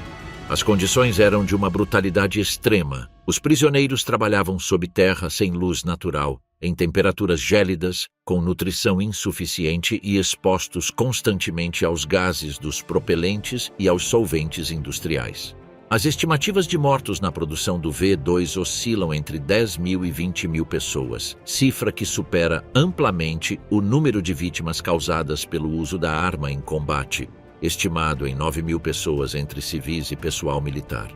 As condições eram de uma brutalidade extrema. Os prisioneiros trabalhavam sob terra sem luz natural, em temperaturas gélidas, com nutrição insuficiente e expostos constantemente aos gases dos propelentes e aos solventes industriais. As estimativas de mortos na produção do V2 oscilam entre 10 mil e 20 mil pessoas, cifra que supera amplamente o número de vítimas causadas pelo uso da arma em combate, estimado em 9 mil pessoas entre civis e pessoal militar.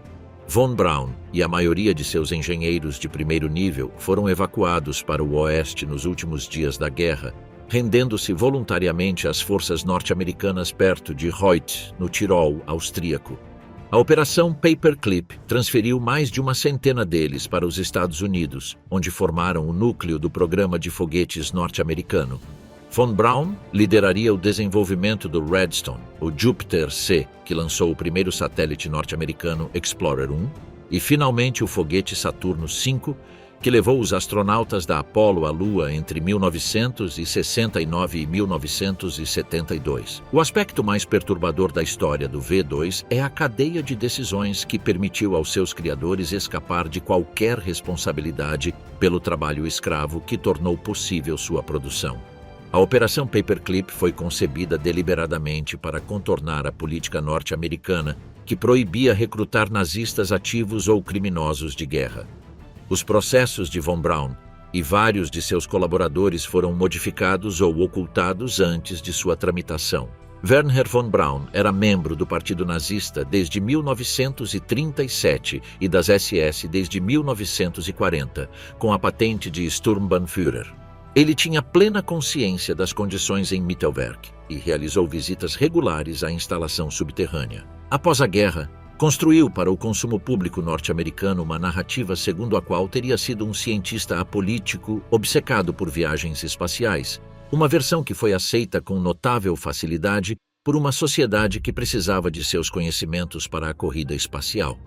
Von Braun e a maioria de seus engenheiros de primeiro nível foram evacuados para o oeste nos últimos dias da guerra, rendendo-se voluntariamente às forças norte-americanas perto de Reuth, no Tirol austríaco. A Operação Paperclip transferiu mais de uma centena deles para os Estados Unidos, onde formaram o núcleo do programa de foguetes norte-americano. Von Braun lideraria o desenvolvimento do Redstone, o Jupiter-C, que lançou o primeiro satélite norte-americano Explorer 1, e finalmente o foguete Saturno V, que levou os astronautas da Apollo à Lua entre 1969 e 1972. O aspecto mais perturbador da história do V2 é a cadeia de decisões que permitiu aos seus criadores escapar de qualquer responsabilidade pelo trabalho escravo que tornou possível sua produção. A Operação Paperclip foi concebida deliberadamente para contornar a política norte-americana, que proibia recrutar nazistas ativos ou criminosos de guerra. Os processos de Von Braun e vários de seus colaboradores foram modificados ou ocultados antes de sua tramitação. Wernher von Braun era membro do Partido Nazista desde 1937 e das SS desde 1940, com a patente de Sturmbannführer. Ele tinha plena consciência das condições em Mittelwerk e realizou visitas regulares à instalação subterrânea. Após a guerra, construiu para o consumo público norte-americano uma narrativa segundo a qual teria sido um cientista apolítico obcecado por viagens espaciais, uma versão que foi aceita com notável facilidade por uma sociedade que precisava de seus conhecimentos para a corrida espacial.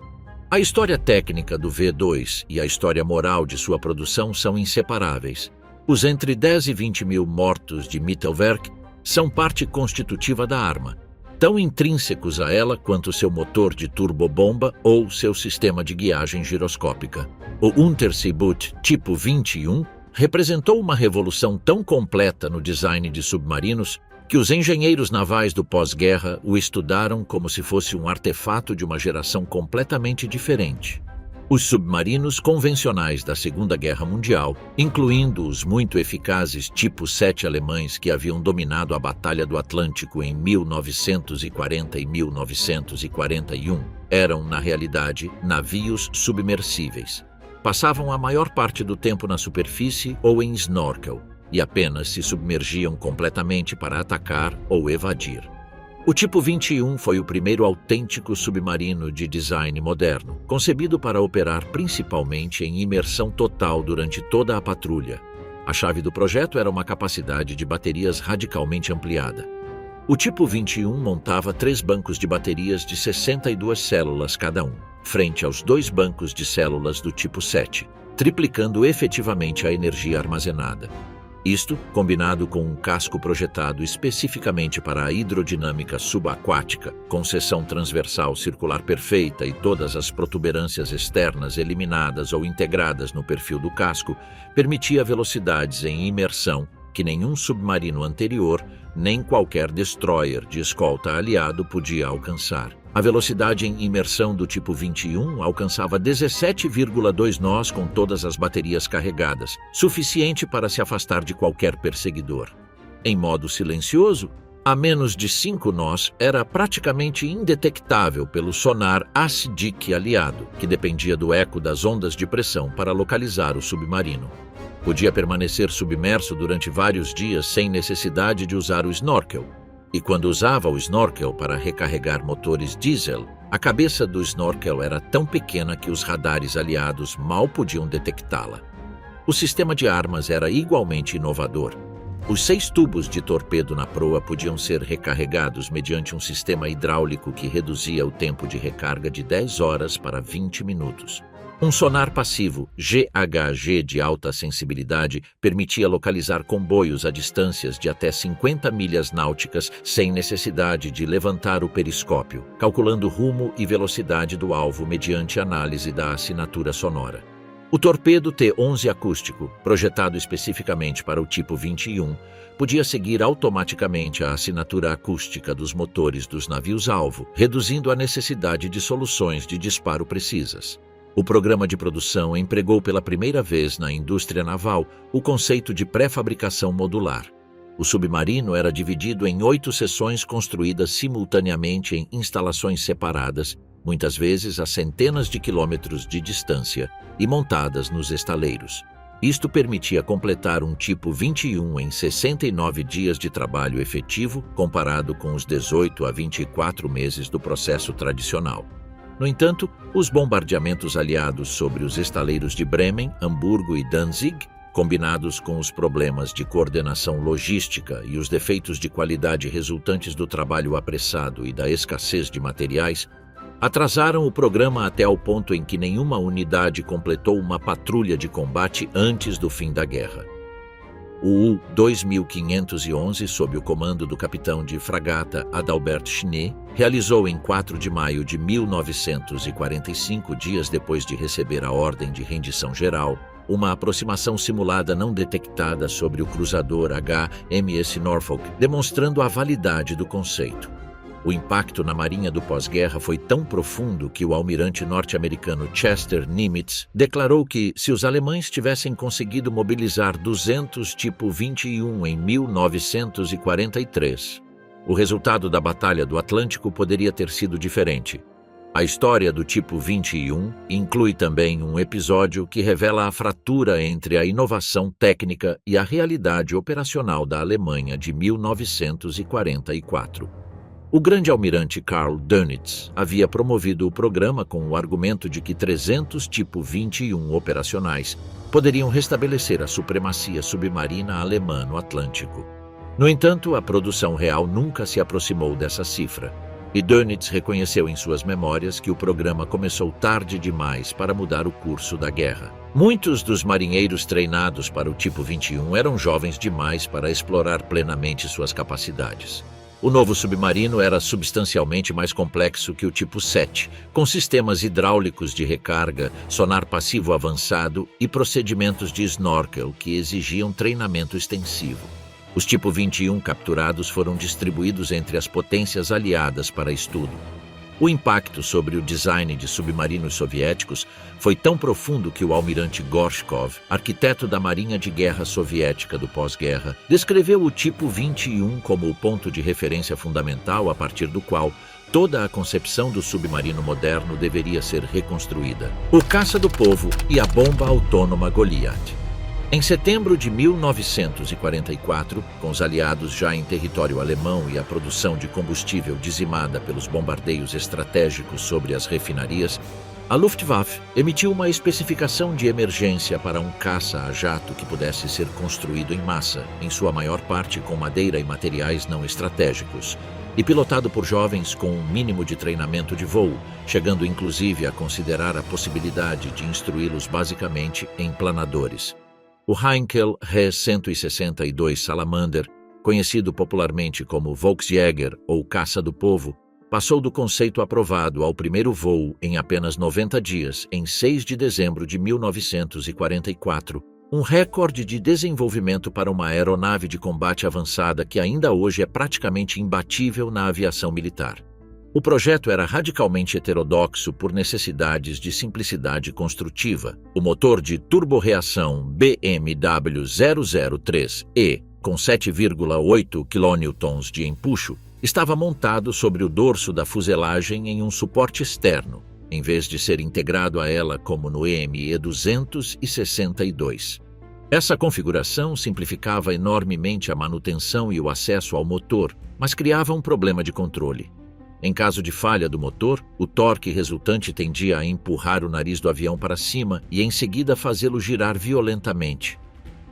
A história técnica do V2 e a história moral de sua produção são inseparáveis. Os entre 10 e 20 mil mortos de Mittelwerk são parte constitutiva da arma, tão intrínsecos a ela quanto seu motor de turbobomba ou seu sistema de guiagem giroscópica. O Unterseeboot Tipo 21 representou uma revolução tão completa no design de submarinos que os engenheiros navais do pós-guerra o estudaram como se fosse um artefato de uma geração completamente diferente. Os submarinos convencionais da Segunda Guerra Mundial, incluindo os muito eficazes Tipo 7 alemães que haviam dominado a Batalha do Atlântico em 1940 e 1941, eram, na realidade, navios submersíveis. Passavam a maior parte do tempo na superfície ou em snorkel, e apenas se submergiam completamente para atacar ou evadir. O Tipo 21 foi o primeiro autêntico submarino de design moderno, concebido para operar principalmente em imersão total durante toda a patrulha. A chave do projeto era uma capacidade de baterias radicalmente ampliada. O Tipo 21 montava 3 bancos de baterias de 62 células cada um, frente aos 2 bancos de células do Tipo 7, triplicando efetivamente a energia armazenada. Isto, combinado com um casco projetado especificamente para a hidrodinâmica subaquática, com seção transversal circular perfeita e todas as protuberâncias externas eliminadas ou integradas no perfil do casco, permitia velocidades em imersão que nenhum submarino anterior, nem qualquer destroyer de escolta aliado podia alcançar. A velocidade em imersão do tipo 21 alcançava 17,2 nós com todas as baterias carregadas, suficiente para se afastar de qualquer perseguidor. Em modo silencioso, a menos de 5 nós era praticamente indetectável pelo sonar ASDIC aliado, que dependia do eco das ondas de pressão para localizar o submarino. Podia permanecer submerso durante vários dias sem necessidade de usar o snorkel. E quando usava o snorkel para recarregar motores diesel, a cabeça do snorkel era tão pequena que os radares aliados mal podiam detectá-la. O sistema de armas era igualmente inovador. Os 6 tubos de torpedo na proa podiam ser recarregados mediante um sistema hidráulico que reduzia o tempo de recarga de 10 horas para 20 minutos. Um sonar passivo GHG de alta sensibilidade permitia localizar comboios a distâncias de até 50 milhas náuticas sem necessidade de levantar o periscópio, calculando rumo e velocidade do alvo mediante análise da assinatura sonora. O torpedo T-11 acústico, projetado especificamente para o tipo 21, podia seguir automaticamente a assinatura acústica dos motores dos navios-alvo, reduzindo a necessidade de soluções de disparo precisas. O programa de produção empregou pela primeira vez na indústria naval o conceito de pré-fabricação modular. O submarino era dividido em 8 seções construídas simultaneamente em instalações separadas, muitas vezes a centenas de quilômetros de distância, e montadas nos estaleiros. Isto permitia completar um tipo 21 em 69 dias de trabalho efetivo, comparado com os 18 a 24 meses do processo tradicional. No entanto, os bombardeamentos aliados sobre os estaleiros de Bremen, Hamburgo e Danzig, combinados com os problemas de coordenação logística e os defeitos de qualidade resultantes do trabalho apressado e da escassez de materiais, atrasaram o programa até o ponto em que nenhuma unidade completou uma patrulha de combate antes do fim da guerra. O U-2511, sob o comando do capitão de fragata Adalbert Schnee, realizou em 4 de maio de 1945, dias depois de receber a ordem de rendição geral, uma aproximação simulada não detectada sobre o cruzador HMS Norfolk, demonstrando a validade do conceito. O impacto na marinha do pós-guerra foi tão profundo que o almirante norte-americano Chester Nimitz declarou que, se os alemães tivessem conseguido mobilizar 200 tipo 21 em 1943, o resultado da Batalha do Atlântico poderia ter sido diferente. A história do tipo 21 inclui também um episódio que revela a fratura entre a inovação técnica e a realidade operacional da Alemanha de 1944. O grande almirante Karl Dönitz havia promovido o programa com o argumento de que 300 tipo 21 operacionais poderiam restabelecer a supremacia submarina alemã no Atlântico. No entanto, a produção real nunca se aproximou dessa cifra, e Dönitz reconheceu em suas memórias que o programa começou tarde demais para mudar o curso da guerra. Muitos dos marinheiros treinados para o tipo 21 eram jovens demais para explorar plenamente suas capacidades. O novo submarino era substancialmente mais complexo que o tipo 7, com sistemas hidráulicos de recarga, sonar passivo avançado e procedimentos de snorkel que exigiam treinamento extensivo. Os tipo 21 capturados foram distribuídos entre as potências aliadas para estudo. O impacto sobre o design de submarinos soviéticos foi tão profundo que o almirante Gorshkov, arquiteto da Marinha de Guerra soviética do pós-guerra, descreveu o tipo 21 como o ponto de referência fundamental a partir do qual toda a concepção do submarino moderno deveria ser reconstruída. O caça do povo e a bomba autônoma Goliath. Em setembro de 1944, com os aliados já em território alemão e a produção de combustível dizimada pelos bombardeios estratégicos sobre as refinarias, a Luftwaffe emitiu uma especificação de emergência para um caça a jato que pudesse ser construído em massa, em sua maior parte com madeira e materiais não estratégicos, e pilotado por jovens com um mínimo de treinamento de voo, chegando inclusive a considerar a possibilidade de instruí-los basicamente em planadores. O Heinkel He-162 Salamander, conhecido popularmente como Volksjäger ou Caça do Povo, passou do conceito aprovado ao primeiro voo em apenas 90 dias, em 6 de dezembro de 1944, um recorde de desenvolvimento para uma aeronave de combate avançada que ainda hoje é praticamente imbatível na aviação militar. O projeto era radicalmente heterodoxo por necessidades de simplicidade construtiva. O motor de turborreação BMW 003E, com 7,8 kN de empuxo, estava montado sobre o dorso da fuselagem em um suporte externo, em vez de ser integrado a ela como no ME-262. Essa configuração simplificava enormemente a manutenção e o acesso ao motor, mas criava um problema de controle. Em caso de falha do motor, o torque resultante tendia a empurrar o nariz do avião para cima e em seguida fazê-lo girar violentamente.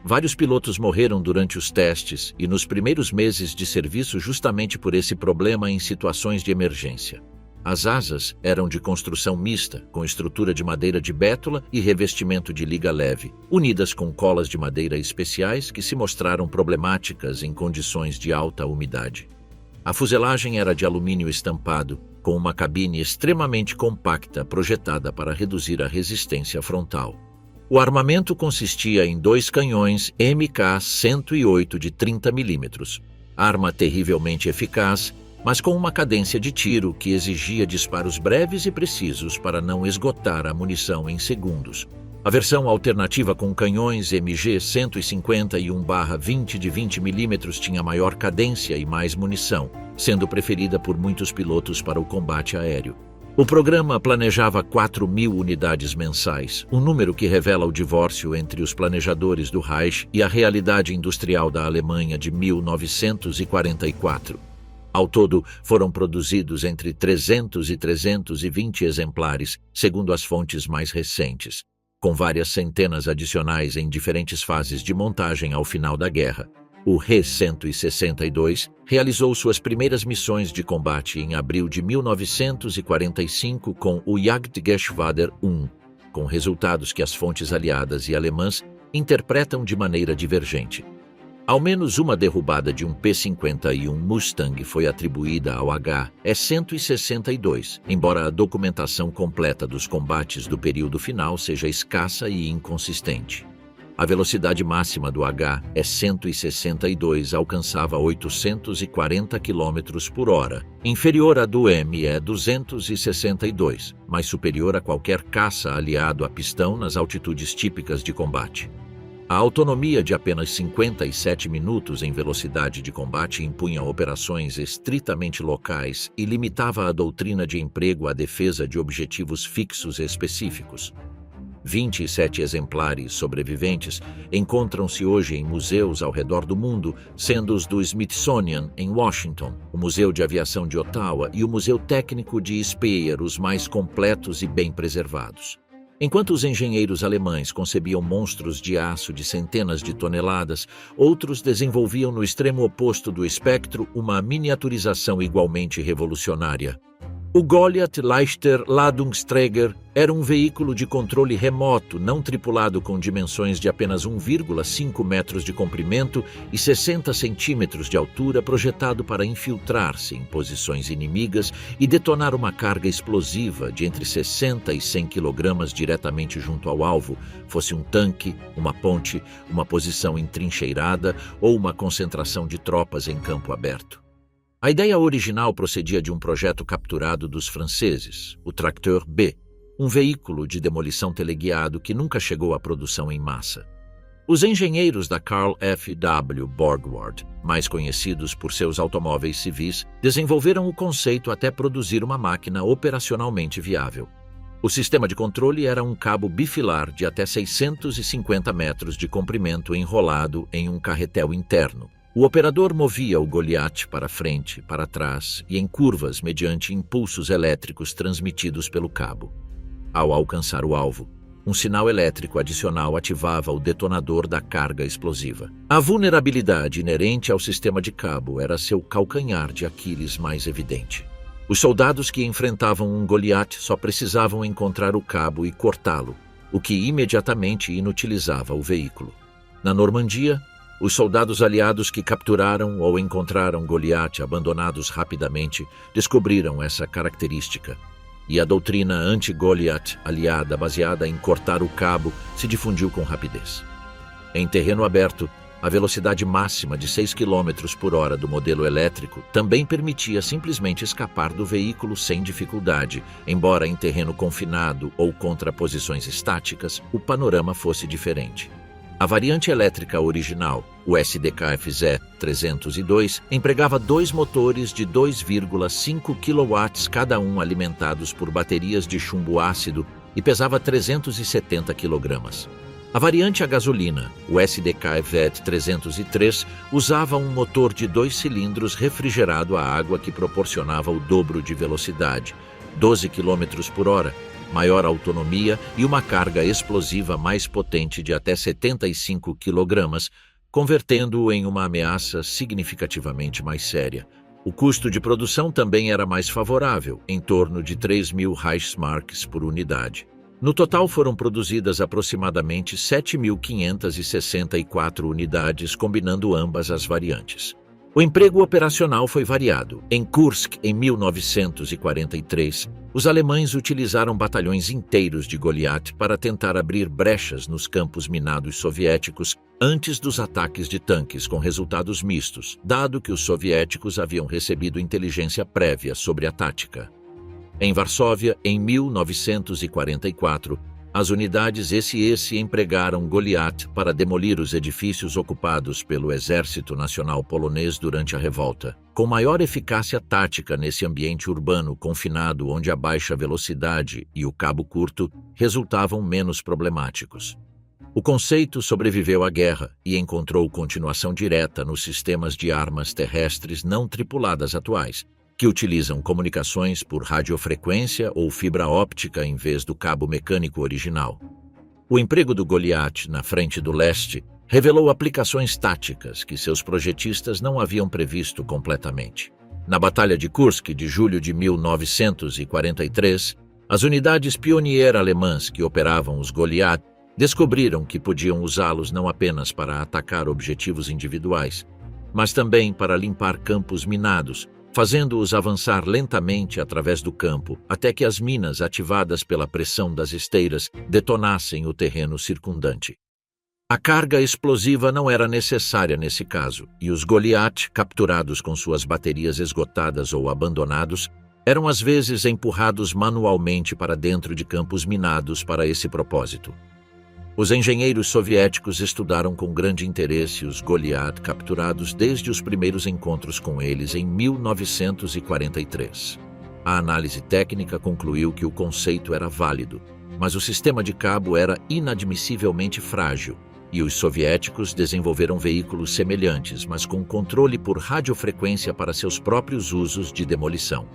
Vários pilotos morreram durante os testes e nos primeiros meses de serviço justamente por esse problema em situações de emergência. As asas eram de construção mista, com estrutura de madeira de bétula e revestimento de liga leve, unidas com colas de madeira especiais que se mostraram problemáticas em condições de alta umidade. A fuselagem era de alumínio estampado, com uma cabine extremamente compacta projetada para reduzir a resistência frontal. O armamento consistia em 2 canhões MK-108 de 30 mm, arma terrivelmente eficaz, mas com uma cadência de tiro que exigia disparos breves e precisos para não esgotar a munição em segundos. A versão alternativa com canhões MG-151/20 de 20 mm tinha maior cadência e mais munição, sendo preferida por muitos pilotos para o combate aéreo. O programa planejava 4.000 unidades mensais, um número que revela o divórcio entre os planejadores do Reich e a realidade industrial da Alemanha de 1944. Ao todo, foram produzidos entre 300 e 320 exemplares, segundo as fontes mais recentes, com várias centenas adicionais em diferentes fases de montagem ao final da guerra. O He-162 realizou suas primeiras missões de combate em abril de 1945 com o Jagdgeschwader 1, com resultados que as fontes aliadas e alemãs interpretam de maneira divergente. Ao menos uma derrubada de um P-51 Mustang foi atribuída ao He-162, embora a documentação completa dos combates do período final seja escassa e inconsistente. A velocidade máxima do He-162 alcançava 840 km por hora, inferior à do ME-262, mas superior a qualquer caça aliado a pistão nas altitudes típicas de combate. A autonomia de apenas 57 minutos em velocidade de combate impunha operações estritamente locais e limitava a doutrina de emprego à defesa de objetivos fixos específicos. 27 exemplares sobreviventes encontram-se hoje em museus ao redor do mundo, sendo os do Smithsonian, em Washington, o Museu de Aviação de Ottawa e o Museu Técnico de Speyer os mais completos e bem preservados. Enquanto os engenheiros alemães concebiam monstros de aço de centenas de toneladas, outros desenvolviam no extremo oposto do espectro uma miniaturização igualmente revolucionária. O Goliath Leichter Ladungsträger era um veículo de controle remoto não tripulado com dimensões de apenas 1,5 metros de comprimento e 60 centímetros de altura, projetado para infiltrar-se em posições inimigas e detonar uma carga explosiva de entre 60 e 100 kg diretamente junto ao alvo, fosse um tanque, uma ponte, uma posição entrincheirada ou uma concentração de tropas em campo aberto. A ideia original procedia de um projeto capturado dos franceses, o Tracteur B, um veículo de demolição teleguiado que nunca chegou à produção em massa. Os engenheiros da Carl F. W. Borgward, mais conhecidos por seus automóveis civis, desenvolveram o conceito até produzir uma máquina operacionalmente viável. O sistema de controle era um cabo bifilar de até 650 metros de comprimento enrolado em um carretel interno. O operador movia o Goliath para frente, para trás e em curvas mediante impulsos elétricos transmitidos pelo cabo. Ao alcançar o alvo, um sinal elétrico adicional ativava o detonador da carga explosiva. A vulnerabilidade inerente ao sistema de cabo era seu calcanhar de Aquiles mais evidente. Os soldados que enfrentavam um Goliath só precisavam encontrar o cabo e cortá-lo, o que imediatamente inutilizava o veículo. Na Normandia, os soldados aliados que capturaram ou encontraram Goliath abandonados rapidamente descobriram essa característica, e a doutrina anti-Goliath aliada baseada em cortar o cabo se difundiu com rapidez. Em terreno aberto, a velocidade máxima de 6 km por hora do modelo elétrico também permitia simplesmente escapar do veículo sem dificuldade, embora em terreno confinado ou contra posições estáticas, o panorama fosse diferente. A variante elétrica original, o SDKFZ 302, empregava dois motores de 2,5 kW cada um alimentados por baterias de chumbo ácido e pesava 370 kg. A variante a gasolina, o SDKFZ 303, usava um motor de 2 cilindros refrigerado a água que proporcionava o dobro de velocidade, 12 km por hora, maior autonomia e uma carga explosiva mais potente de até 75 kg, convertendo-o em uma ameaça significativamente mais séria. O custo de produção também era mais favorável, em torno de 3.000 Reichsmarks por unidade. No total foram produzidas aproximadamente 7.564 unidades, combinando ambas as variantes. O emprego operacional foi variado. Em Kursk, em 1943, os alemães utilizaram batalhões inteiros de Goliath para tentar abrir brechas nos campos minados soviéticos antes dos ataques de tanques, com resultados mistos, dado que os soviéticos haviam recebido inteligência prévia sobre a tática. Em Varsóvia, em 1944, as unidades SS empregaram Goliath para demolir os edifícios ocupados pelo Exército Nacional Polonês durante a revolta, com maior eficácia tática nesse ambiente urbano confinado onde a baixa velocidade e o cabo curto resultavam menos problemáticos. O conceito sobreviveu à guerra e encontrou continuação direta nos sistemas de armas terrestres não tripuladas atuais, que utilizam comunicações por radiofrequência ou fibra óptica em vez do cabo mecânico original. O emprego do Goliath na frente do leste revelou aplicações táticas que seus projetistas não haviam previsto completamente. Na Batalha de Kursk de julho de 1943, as unidades Pionier alemãs que operavam os Goliath descobriram que podiam usá-los não apenas para atacar objetivos individuais, mas também para limpar campos minados, fazendo-os avançar lentamente através do campo, até que as minas ativadas pela pressão das esteiras detonassem o terreno circundante. A carga explosiva não era necessária nesse caso, e os Goliath, capturados com suas baterias esgotadas ou abandonados, eram às vezes empurrados manualmente para dentro de campos minados para esse propósito. Os engenheiros soviéticos estudaram com grande interesse os Goliath capturados desde os primeiros encontros com eles em 1943. A análise técnica concluiu que o conceito era válido, mas o sistema de cabo era inadmissivelmente frágil, e os soviéticos desenvolveram veículos semelhantes, mas com controle por radiofrequência para seus próprios usos de demolição.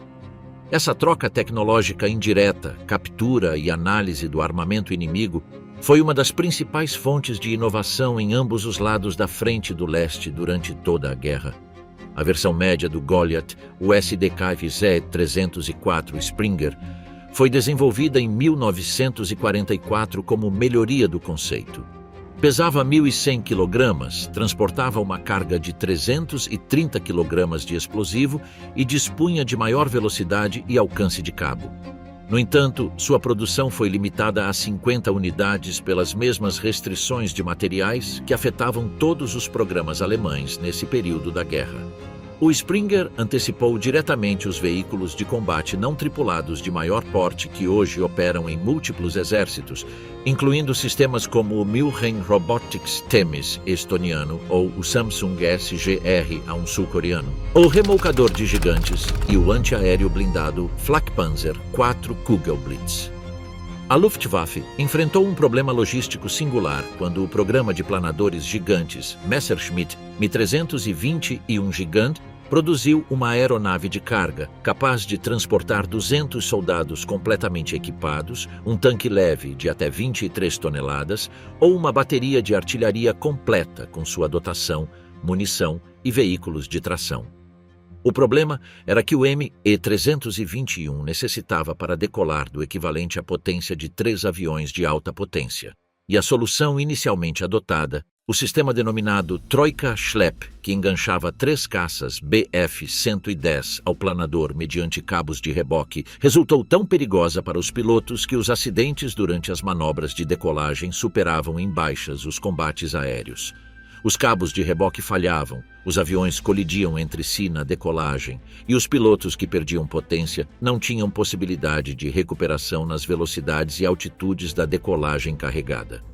Essa troca tecnológica indireta, captura e análise do armamento inimigo foi uma das principais fontes de inovação em ambos os lados da frente do leste durante toda a guerra. A versão média do Goliath, o SDKFZ 304 Springer, foi desenvolvida em 1944 como melhoria do conceito. Pesava 1.100 kg, transportava uma carga de 330 kg de explosivo e dispunha de maior velocidade e alcance de cabo. No entanto, sua produção foi limitada a 50 unidades pelas mesmas restrições de materiais que afetavam todos os programas alemães nesse período da guerra. O Springer antecipou diretamente os veículos de combate não tripulados de maior porte que hoje operam em múltiplos exércitos, incluindo sistemas como o Milrem Robotics Themis estoniano ou o Samsung SGR-A1 sul-coreano, o remolcador de gigantes e o antiaéreo blindado Flakpanzer IV Kugelblitz. A Luftwaffe enfrentou um problema logístico singular quando o programa de planadores gigantes Messerschmitt Mi-320 e um Gigant produziu uma aeronave de carga capaz de transportar 200 soldados completamente equipados, um tanque leve de até 23 toneladas ou uma bateria de artilharia completa com sua dotação, munição e veículos de tração. O problema era que o Me-321 necessitava para decolar do equivalente à potência de 3 aviões de alta potência, e a solução inicialmente adotada O sistema denominado Troika Schlepp, que enganchava 3 caças Bf-110 ao planador mediante cabos de reboque, resultou tão perigosa para os pilotos que os acidentes durante as manobras de decolagem superavam em baixas os combates aéreos. Os cabos de reboque falhavam, os aviões colidiam entre si na decolagem e os pilotos que perdiam potência não tinham possibilidade de recuperação nas velocidades e altitudes da decolagem carregada.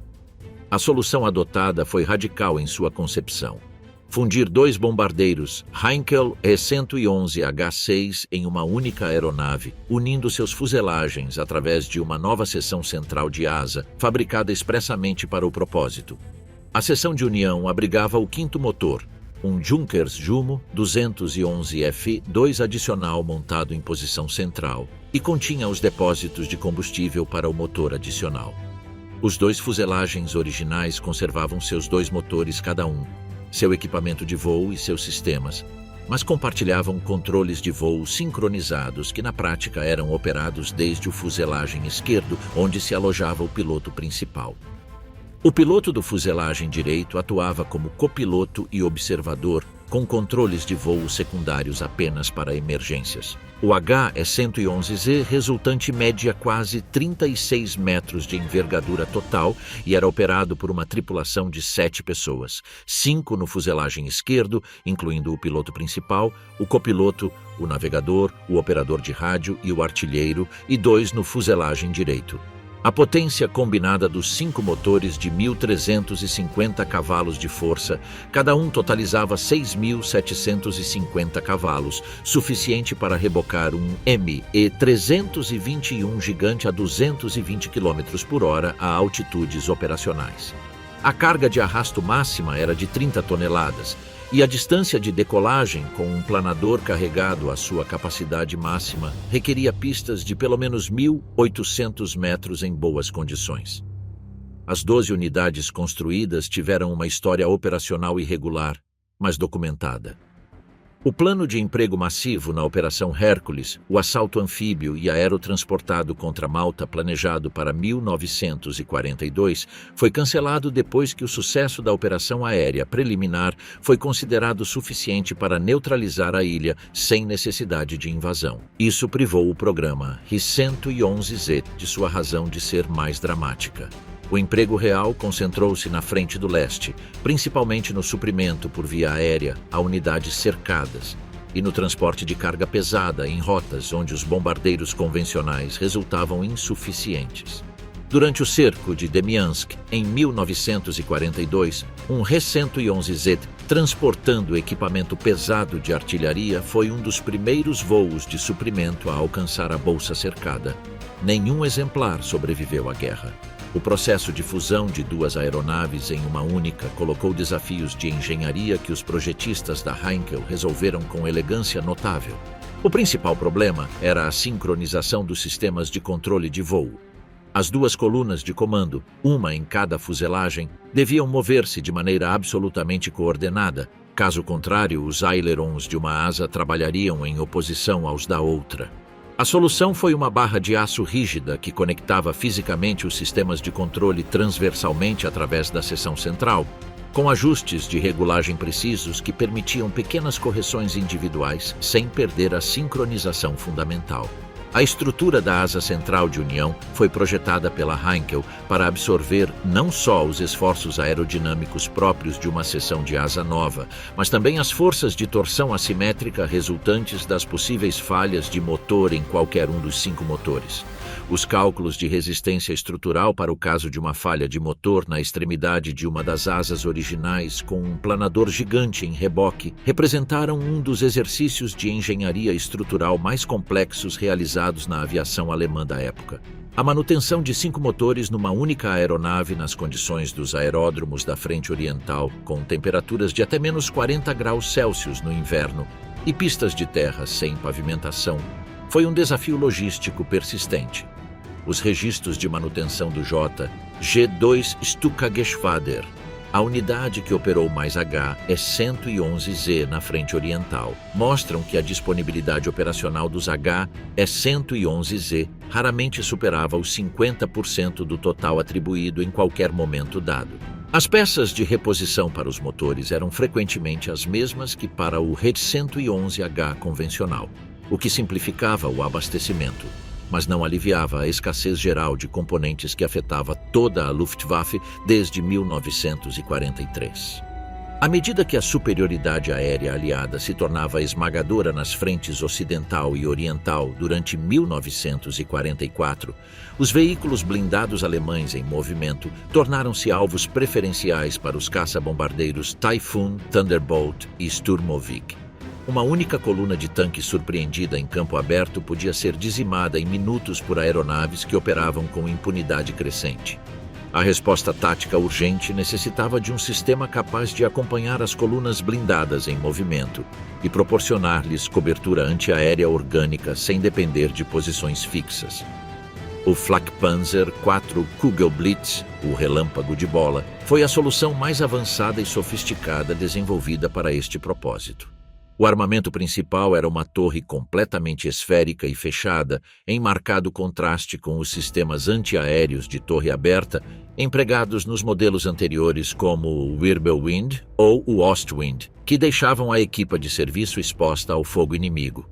A solução adotada foi radical em sua concepção. Fundir 2 bombardeiros Heinkel E-111H6 em uma única aeronave, unindo seus fuselagens através de uma nova seção central de asa, fabricada expressamente para o propósito. A seção de união abrigava o 5º motor, um Junkers Jumo 211F2 adicional montado em posição central, e continha os depósitos de combustível para o motor adicional. Os 2 fuselagens originais conservavam seus 2 motores cada um, seu equipamento de voo e seus sistemas, mas compartilhavam controles de voo sincronizados que na prática eram operados desde o fuselagem esquerdo, onde se alojava o piloto principal. O piloto do fuselagem direito atuava como copiloto e observador, com controles de voo secundários apenas para emergências. O HE-111Z resultante media quase 36 metros de envergadura total e era operado por uma tripulação de 7 pessoas, 5 no fuselagem esquerdo, incluindo o piloto principal, o copiloto, o navegador, o operador de rádio e o artilheiro, e 2 no fuselagem direito. A potência combinada dos 5 motores de 1.350 cavalos de força, cada um totalizava 6.750 cavalos, suficiente para rebocar um ME-321 gigante a 220 km por hora a altitudes operacionais. A carga de arrasto máxima era de 30 toneladas, e a distância de decolagem com um planador carregado à sua capacidade máxima requeria pistas de pelo menos 1.800 metros em boas condições. As 12 unidades construídas tiveram uma história operacional irregular, mas documentada. O plano de emprego massivo na Operação Hércules, o assalto anfíbio e aerotransportado contra Malta planejado para 1942, foi cancelado depois que o sucesso da operação aérea preliminar foi considerado suficiente para neutralizar a ilha sem necessidade de invasão. Isso privou o programa RI-111Z de sua razão de ser mais dramática. O emprego real concentrou-se na frente do leste, principalmente no suprimento por via aérea a unidades cercadas e no transporte de carga pesada em rotas onde os bombardeiros convencionais resultavam insuficientes. Durante o cerco de Demiansk, em 1942, um RE-111Z transportando equipamento pesado de artilharia foi um dos primeiros voos de suprimento a alcançar a bolsa cercada. Nenhum exemplar sobreviveu à guerra. O processo de fusão de 2 aeronaves em uma única colocou desafios de engenharia que os projetistas da Heinkel resolveram com elegância notável. O principal problema era a sincronização dos sistemas de controle de voo. As 2 colunas de comando, uma em cada fuselagem, deviam mover-se de maneira absolutamente coordenada. Caso contrário, os ailerons de uma asa trabalhariam em oposição aos da outra. A solução foi uma barra de aço rígida que conectava fisicamente os sistemas de controle transversalmente através da seção central, com ajustes de regulagem precisos que permitiam pequenas correções individuais sem perder a sincronização fundamental. A estrutura da asa central de união foi projetada pela Heinkel para absorver não só os esforços aerodinâmicos próprios de uma seção de asa nova, mas também as forças de torção assimétrica resultantes das possíveis falhas de motor em qualquer um dos 5 motores. Os cálculos de resistência estrutural para o caso de uma falha de motor na extremidade de uma das asas originais com um planador gigante em reboque representaram um dos exercícios de engenharia estrutural mais complexos realizados na aviação alemã da época. A manutenção de 5 motores numa única aeronave nas condições dos aeródromos da frente oriental, com temperaturas de até menos 40 graus Celsius no inverno e pistas de terra sem pavimentação, foi um desafio logístico persistente. Os registros de manutenção do G2 Stuka-Geschwader, a unidade que operou mais HE-111Z na frente oriental, mostram que a disponibilidade operacional dos HE-111Z raramente superava os 50% do total atribuído em qualquer momento dado. As peças de reposição para os motores eram frequentemente as mesmas que para o RED 111H convencional, o que simplificava o abastecimento, mas não aliviava a escassez geral de componentes que afetava toda a Luftwaffe desde 1943. À medida que a superioridade aérea aliada se tornava esmagadora nas frentes ocidental e oriental durante 1944, os veículos blindados alemães em movimento tornaram-se alvos preferenciais para os caça-bombardeiros Typhoon, Thunderbolt e Sturmovik. Uma única coluna de tanque surpreendida em campo aberto podia ser dizimada em minutos por aeronaves que operavam com impunidade crescente. A resposta tática urgente necessitava de um sistema capaz de acompanhar as colunas blindadas em movimento e proporcionar-lhes cobertura antiaérea orgânica sem depender de posições fixas. O Flakpanzer IV Kugelblitz, o relâmpago de bola, foi a solução mais avançada e sofisticada desenvolvida para este propósito. O armamento principal era uma torre completamente esférica e fechada, em marcado contraste com os sistemas antiaéreos de torre aberta empregados nos modelos anteriores como o Wirbelwind ou o Ostwind, que deixavam a equipa de serviço exposta ao fogo inimigo.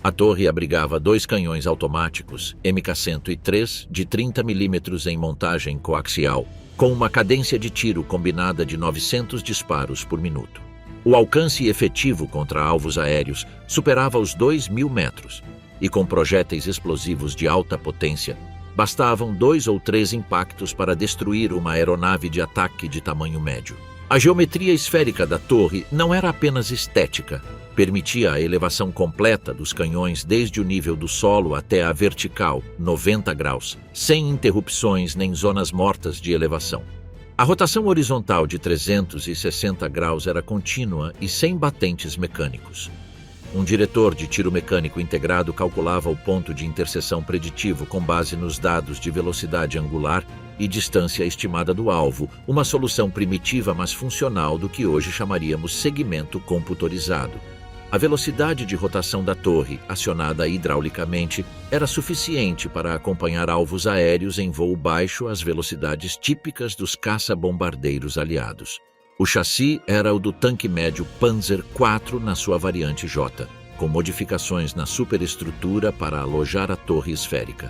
A torre abrigava 2 canhões automáticos MK-103 de 30 mm em montagem coaxial, com uma cadência de tiro combinada de 900 disparos por minuto. O alcance efetivo contra alvos aéreos superava os 2.000 metros, e com projéteis explosivos de alta potência, bastavam 2 ou 3 impactos para destruir uma aeronave de ataque de tamanho médio. A geometria esférica da torre não era apenas estética, permitia a elevação completa dos canhões desde o nível do solo até a vertical, 90 graus, sem interrupções nem zonas mortas de elevação. A rotação horizontal de 360 graus era contínua e sem batentes mecânicos. Um diretor de tiro mecânico integrado calculava o ponto de interseção preditivo com base nos dados de velocidade angular e distância estimada do alvo, uma solução primitiva mas funcional do que hoje chamaríamos segmento computorizado. A velocidade de rotação da torre, acionada hidraulicamente, era suficiente para acompanhar alvos aéreos em voo baixo às velocidades típicas dos caça-bombardeiros aliados. O chassi era o do tanque médio Panzer IV na sua variante J, com modificações na superestrutura para alojar a torre esférica.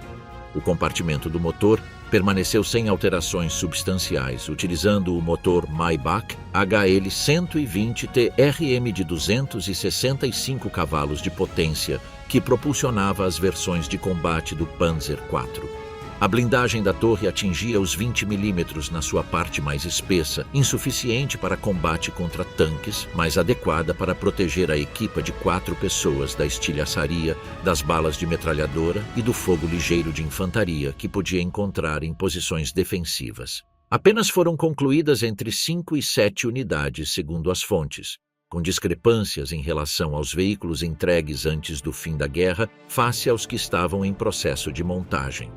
O compartimento do motor permaneceu sem alterações substanciais, utilizando o motor Maybach HL 120T RM de 265 cavalos de potência, que propulsionava as versões de combate do Panzer IV. A blindagem da torre atingia os 20 mm na sua parte mais espessa, insuficiente para combate contra tanques, mas adequada para proteger a equipa de 4 pessoas da estilhaçaria, das balas de metralhadora e do fogo ligeiro de infantaria que podia encontrar em posições defensivas. Apenas foram concluídas entre 5 e 7 unidades, segundo as fontes, com discrepâncias em relação aos veículos entregues antes do fim da guerra face aos que estavam em processo de montagem.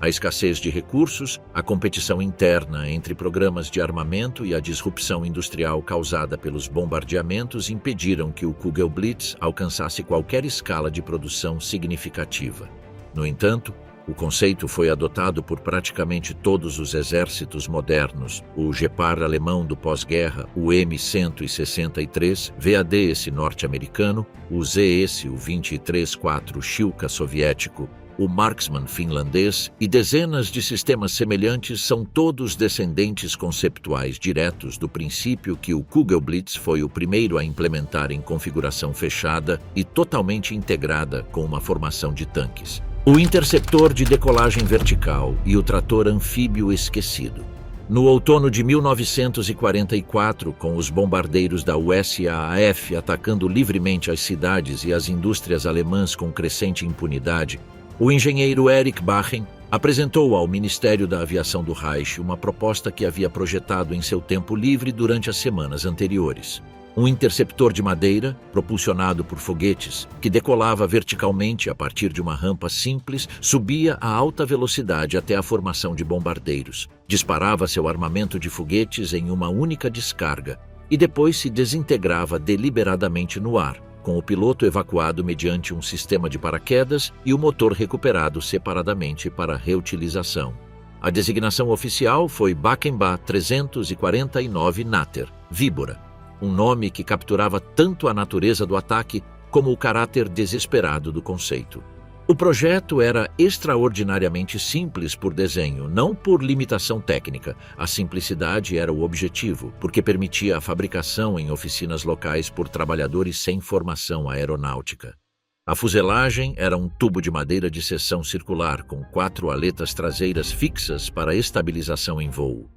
A escassez de recursos, a competição interna entre programas de armamento e a disrupção industrial causada pelos bombardeamentos impediram que o Kugelblitz alcançasse qualquer escala de produção significativa. No entanto, o conceito foi adotado por praticamente todos os exércitos modernos, o Gepard alemão do pós-guerra, o M163, VADS norte-americano, o ZS, o 23-4 Shilka soviético, o Marksman finlandês e dezenas de sistemas semelhantes são todos descendentes conceptuais diretos do princípio que o Kugelblitz foi o primeiro a implementar em configuração fechada e totalmente integrada com uma formação de tanques. O interceptor de decolagem vertical e o trator anfíbio esquecido. No outono de 1944, com os bombardeiros da USAAF atacando livremente as cidades e as indústrias alemãs com crescente impunidade, o engenheiro Erich Bachen apresentou ao Ministério da Aviação do Reich uma proposta que havia projetado em seu tempo livre durante as semanas anteriores. Um interceptor de madeira, propulsionado por foguetes, que decolava verticalmente a partir de uma rampa simples, subia a alta velocidade até a formação de bombardeiros, disparava seu armamento de foguetes em uma única descarga e depois se desintegrava deliberadamente no ar, com o piloto evacuado mediante um sistema de paraquedas e o motor recuperado separadamente para reutilização. A designação oficial foi Baquemba 349 Natter, Víbora, um nome que capturava tanto a natureza do ataque como o caráter desesperado do conceito. O projeto era extraordinariamente simples por desenho, não por limitação técnica. A simplicidade era o objetivo, porque permitia a fabricação em oficinas locais por trabalhadores sem formação aeronáutica. A fuselagem era um tubo de madeira de seção circular com 4 aletas traseiras fixas para estabilização em voo.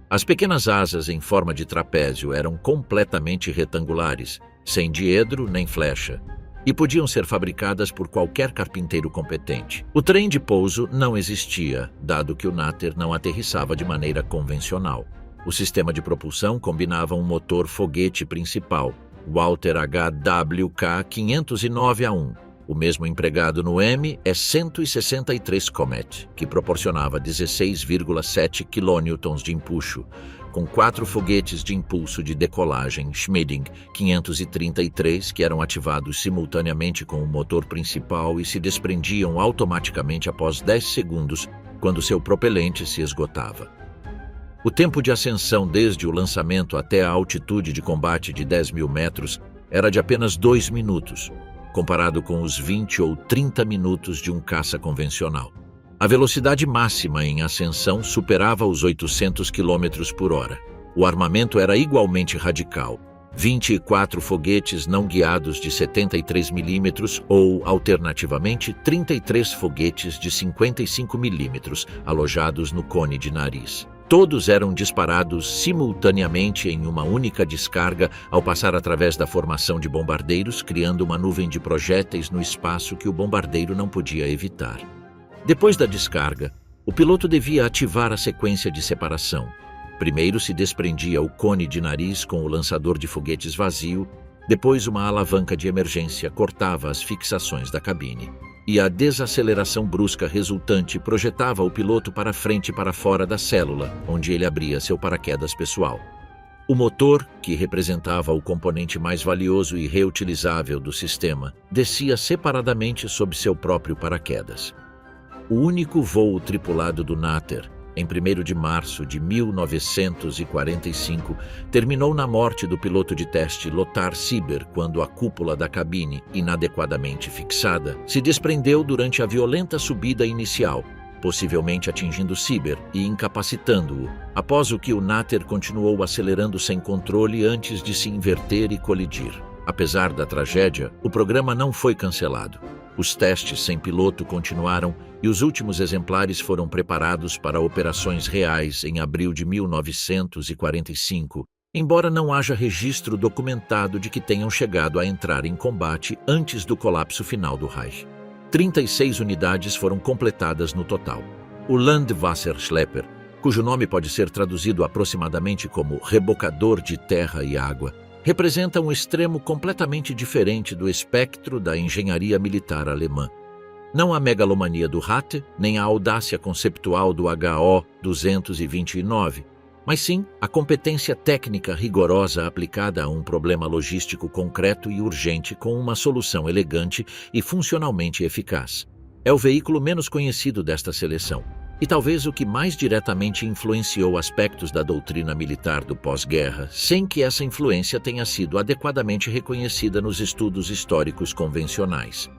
As pequenas asas em forma de trapézio eram completamente retangulares, sem diedro nem flecha, e podiam ser fabricadas por qualquer carpinteiro competente. O trem de pouso não existia, dado que o Natter não aterrissava de maneira convencional. O sistema de propulsão combinava um motor foguete principal, Walter HWK 509A1. O mesmo empregado no M-163 Comet, que proporcionava 16,7 kN de empuxo, com 4 foguetes de impulso de decolagem Schmedding 533 que eram ativados simultaneamente com o motor principal e se desprendiam automaticamente após 10 segundos, quando seu propelente se esgotava. O tempo de ascensão desde o lançamento até a altitude de combate de 10.000 metros era de apenas 2 minutos, comparado com os 20 ou 30 minutos de um caça convencional. A velocidade máxima em ascensão superava os 800 km por hora. O armamento era igualmente radical: 24 foguetes não guiados de 73 mm ou, alternativamente, 33 foguetes de 55 mm alojados no cone de nariz. Todos eram disparados simultaneamente em uma única descarga ao passar através da formação de bombardeiros, criando uma nuvem de projéteis no espaço que o bombardeiro não podia evitar. Depois da descarga, o piloto devia ativar a sequência de separação. Primeiro se desprendia o cone de nariz com o lançador de foguetes vazio, depois uma alavanca de emergência cortava as fixações da cabine. E a desaceleração brusca resultante projetava o piloto para frente e para fora da célula, onde ele abria seu paraquedas pessoal. O motor, que representava o componente mais valioso e reutilizável do sistema, descia separadamente sob seu próprio paraquedas. O único voo tripulado do Natter, em 1º de março de 1945, terminou na morte do piloto de teste Lothar Sieber quando a cúpula da cabine, inadequadamente fixada, se desprendeu durante a violenta subida inicial, possivelmente atingindo Sieber e incapacitando-o, após o que o Natter continuou acelerando sem controle antes de se inverter e colidir. Apesar da tragédia, o programa não foi cancelado. Os testes sem piloto continuaram e os últimos exemplares foram preparados para operações reais em abril de 1945, embora não haja registro documentado de que tenham chegado a entrar em combate antes do colapso final do Reich. 36 unidades foram completadas no total. O Landwasserschlepper, cujo nome pode ser traduzido aproximadamente como rebocador de terra e água, representa um extremo completamente diferente do espectro da engenharia militar alemã. Não a megalomania do Ratte, nem a audácia conceptual do HO-229, mas sim a competência técnica rigorosa aplicada a um problema logístico concreto e urgente com uma solução elegante e funcionalmente eficaz. É o veículo menos conhecido desta seleção, e talvez o que mais diretamente influenciou aspectos da doutrina militar do pós-guerra, sem que essa influência tenha sido adequadamente reconhecida nos estudos históricos convencionais.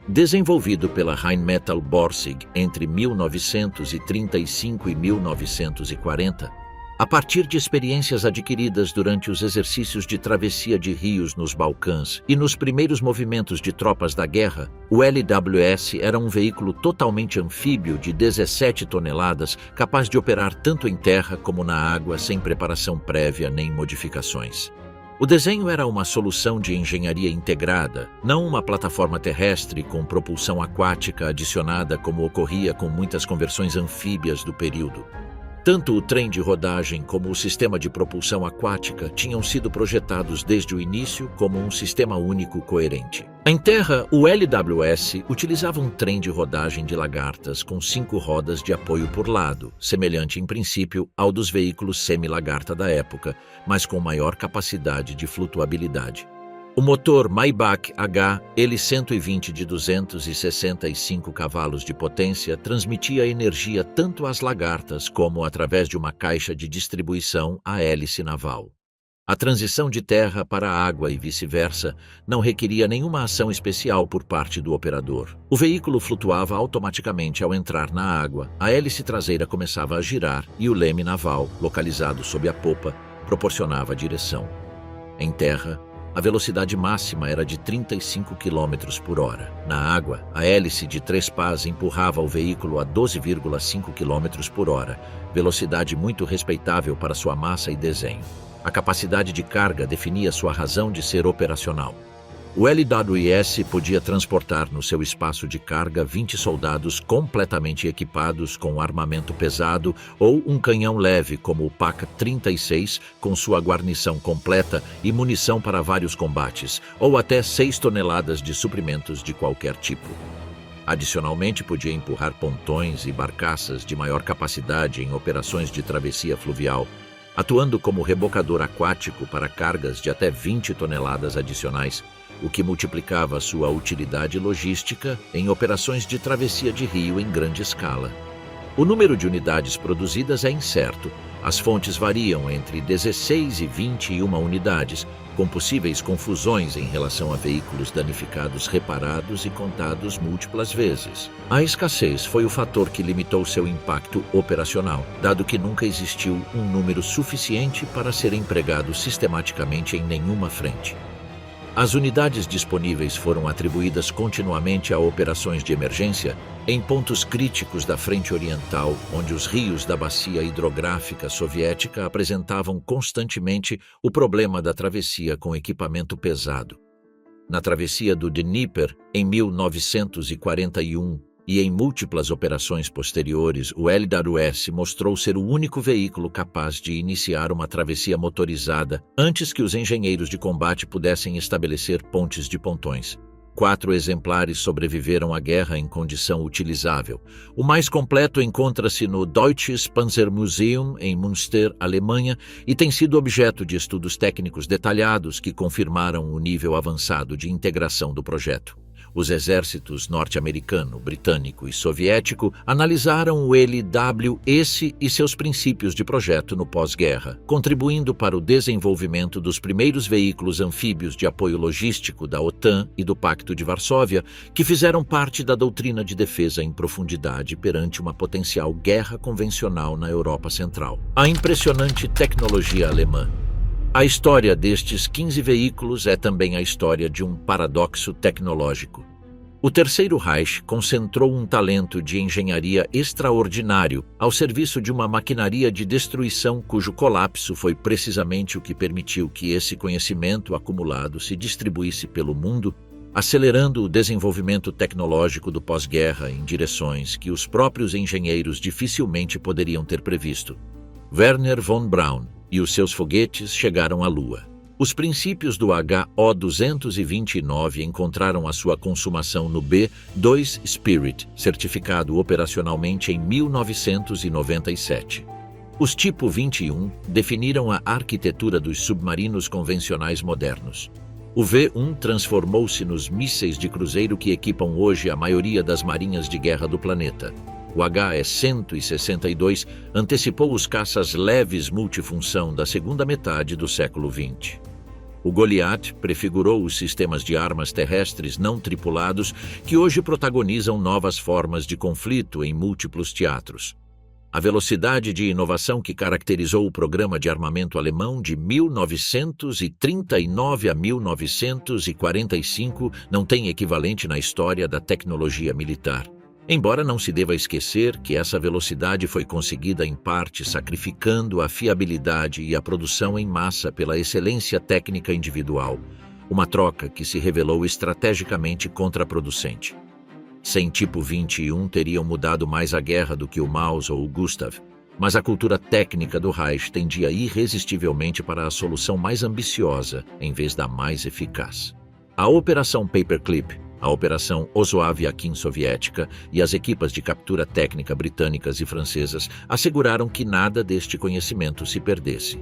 Desenvolvido pela Rheinmetall Borsig entre 1935 e 1940, a partir de experiências adquiridas durante os exercícios de travessia de rios nos Balcãs e nos primeiros movimentos de tropas da guerra, o LWS era um veículo totalmente anfíbio de 17 toneladas, capaz de operar tanto em terra como na água sem preparação prévia nem modificações. O desenho era uma solução de engenharia integrada, não uma plataforma terrestre com propulsão aquática adicionada como ocorria com muitas conversões anfíbias do período. Tanto o trem de rodagem como o sistema de propulsão aquática tinham sido projetados desde o início como um sistema único coerente. Em terra, o LWS utilizava um trem de rodagem de lagartas com 5 rodas de apoio por lado, semelhante em princípio ao dos veículos semi-lagarta da época, mas com maior capacidade de flutuabilidade. O motor Maybach H L-120 de 265 cavalos de potência transmitia energia tanto às lagartas como através de uma caixa de distribuição à hélice naval. A transição de terra para a água e vice-versa não requeria nenhuma ação especial por parte do operador. O veículo flutuava automaticamente ao entrar na água, a hélice traseira começava a girar e o leme naval, localizado sob a popa, proporcionava a direção. Em terra, a velocidade máxima era de 35 km por hora. Na água, a hélice de 3 pás empurrava o veículo a 12,5 km por hora, velocidade muito respeitável para sua massa e desenho. A capacidade de carga definia sua razão de ser operacional. O LWS podia transportar no seu espaço de carga 20 soldados completamente equipados com armamento pesado ou um canhão leve como o PAC-36 com sua guarnição completa e munição para vários combates, ou até 6 toneladas de suprimentos de qualquer tipo. Adicionalmente, podia empurrar pontões e barcaças de maior capacidade em operações de travessia fluvial, atuando como rebocador aquático para cargas de até 20 toneladas adicionais, o que multiplicava sua utilidade logística em operações de travessia de rio em grande escala. O número de unidades produzidas é incerto. As fontes variam entre 16 e 21 unidades, com possíveis confusões em relação a veículos danificados reparados e contados múltiplas vezes. A escassez foi o fator que limitou seu impacto operacional, dado que nunca existiu um número suficiente para ser empregado sistematicamente em nenhuma frente. As unidades disponíveis foram atribuídas continuamente a operações de emergência em pontos críticos da frente oriental, onde os rios da bacia hidrográfica soviética apresentavam constantemente o problema da travessia com equipamento pesado. Na travessia do Dnieper, em 1941, e em múltiplas operações posteriores, o LWS mostrou ser o único veículo capaz de iniciar uma travessia motorizada antes que os engenheiros de combate pudessem estabelecer pontes de pontões. 4 exemplares sobreviveram à guerra em condição utilizável. O mais completo encontra-se no Deutsches Panzermuseum, em Münster, Alemanha, e tem sido objeto de estudos técnicos detalhados que confirmaram o nível avançado de integração do projeto. Os exércitos norte-americano, britânico e soviético analisaram o LWS e seus princípios de projeto no pós-guerra, contribuindo para o desenvolvimento dos primeiros veículos anfíbios de apoio logístico da OTAN e do Pacto de Varsóvia, que fizeram parte da doutrina de defesa em profundidade perante uma potencial guerra convencional na Europa Central. A impressionante tecnologia alemã. A história destes 15 veículos é também a história de um paradoxo tecnológico. O Terceiro Reich concentrou um talento de engenharia extraordinário ao serviço de uma maquinaria de destruição cujo colapso foi precisamente o que permitiu que esse conhecimento acumulado se distribuísse pelo mundo, acelerando o desenvolvimento tecnológico do pós-guerra em direções que os próprios engenheiros dificilmente poderiam ter previsto. Wernher von Braun e os seus foguetes chegaram à Lua. Os princípios do HO-229 encontraram a sua consumação no B-2 Spirit, certificado operacionalmente em 1997. Os Tipo 21 definiram a arquitetura dos submarinos convencionais modernos. O V-1 transformou-se nos mísseis de cruzeiro que equipam hoje a maioria das marinhas de guerra do planeta. O HE-162 antecipou os caças leves multifunção da segunda metade do século XX. O Goliath prefigurou os sistemas de armas terrestres não tripulados que hoje protagonizam novas formas de conflito em múltiplos teatros. A velocidade de inovação que caracterizou o programa de armamento alemão de 1939 a 1945 não tem equivalente na história da tecnologia militar. Embora não se deva esquecer que essa velocidade foi conseguida em parte sacrificando a fiabilidade e a produção em massa pela excelência técnica individual, uma troca que se revelou estrategicamente contraproducente. Sem Tipo 21 teriam mudado mais a guerra do que o Maus ou o Gustav, mas a cultura técnica do Reich tendia irresistivelmente para a solução mais ambiciosa em vez da mais eficaz. A Operação Paperclip, a Operação Ozoav Yakin soviética e as equipas de captura técnica britânicas e francesas asseguraram que nada deste conhecimento se perdesse.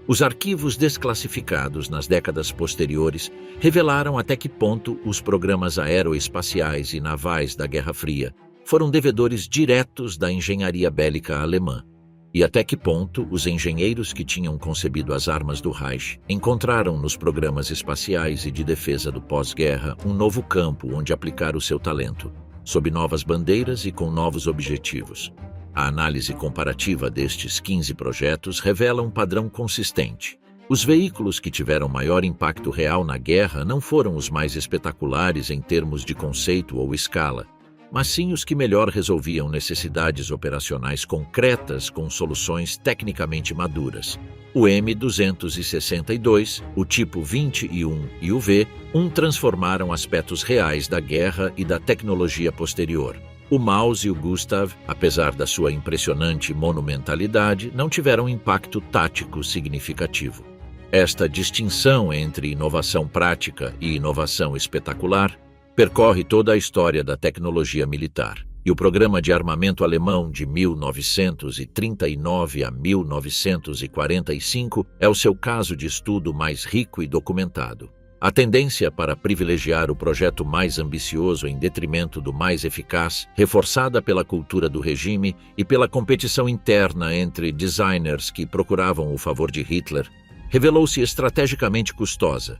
Os arquivos desclassificados nas décadas posteriores revelaram até que ponto os programas aeroespaciais e navais da Guerra Fria foram devedores diretos da engenharia bélica alemã, e até que ponto os engenheiros que tinham concebido as armas do Reich encontraram nos programas espaciais e de defesa do pós-guerra um novo campo onde aplicar o seu talento, sob novas bandeiras e com novos objetivos. A análise comparativa destes 15 projetos revela um padrão consistente. Os veículos que tiveram maior impacto real na guerra não foram os mais espetaculares em termos de conceito ou escala, mas sim os que melhor resolviam necessidades operacionais concretas com soluções tecnicamente maduras. O M262, o Tipo 21 e o V1 transformaram aspectos reais da guerra e da tecnologia posterior. O Maus e o Gustav, apesar da sua impressionante monumentalidade, não tiveram impacto tático significativo. Esta distinção entre inovação prática e inovação espetacular percorre toda a história da tecnologia militar, e o programa de armamento alemão de 1939 a 1945 é o seu caso de estudo mais rico e documentado. A tendência para privilegiar o projeto mais ambicioso em detrimento do mais eficaz, reforçada pela cultura do regime e pela competição interna entre designers que procuravam o favor de Hitler, revelou-se estrategicamente custosa.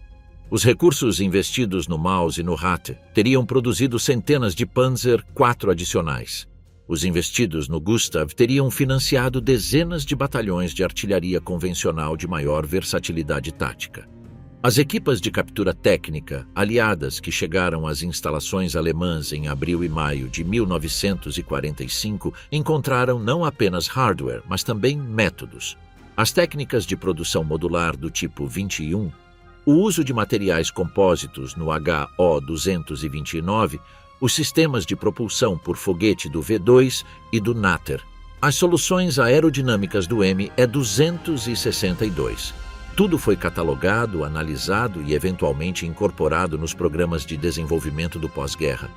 Os recursos investidos no Maus e no Ratte teriam produzido centenas de Panzer IV adicionais. Os investidos no Gustav teriam financiado dezenas de batalhões de artilharia convencional de maior versatilidade tática. As equipas de captura técnica aliadas que chegaram às instalações alemãs em abril e maio de 1945 encontraram não apenas hardware, mas também métodos. As técnicas de produção modular do tipo 21, o uso de materiais compósitos no HO-229, os sistemas de propulsão por foguete do V2 e do Natter, as soluções aerodinâmicas do M-262. Tudo foi catalogado, analisado e eventualmente incorporado nos programas de desenvolvimento do pós-guerra.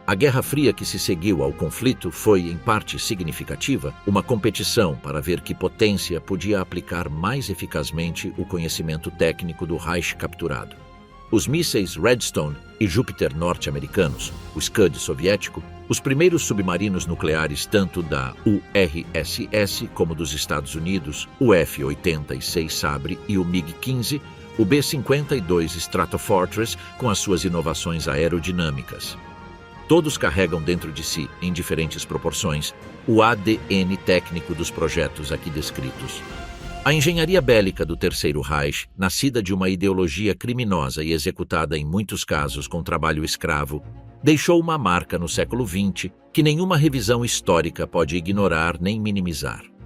A Guerra Fria que se seguiu ao conflito foi, em parte significativa, uma competição para ver que potência podia aplicar mais eficazmente o conhecimento técnico do Reich capturado. Os mísseis Redstone e Júpiter norte-americanos, o Scud soviético, os primeiros submarinos nucleares tanto da URSS como dos Estados Unidos, o F-86 Sabre e o MiG-15, o B-52 Stratofortress com as suas inovações aerodinâmicas. Todos carregam dentro de si, em diferentes proporções, o ADN técnico dos projetos aqui descritos. A engenharia bélica do Terceiro Reich, nascida de uma ideologia criminosa e executada em muitos casos com trabalho escravo, deixou uma marca no século XX que nenhuma revisão histórica pode ignorar nem minimizar.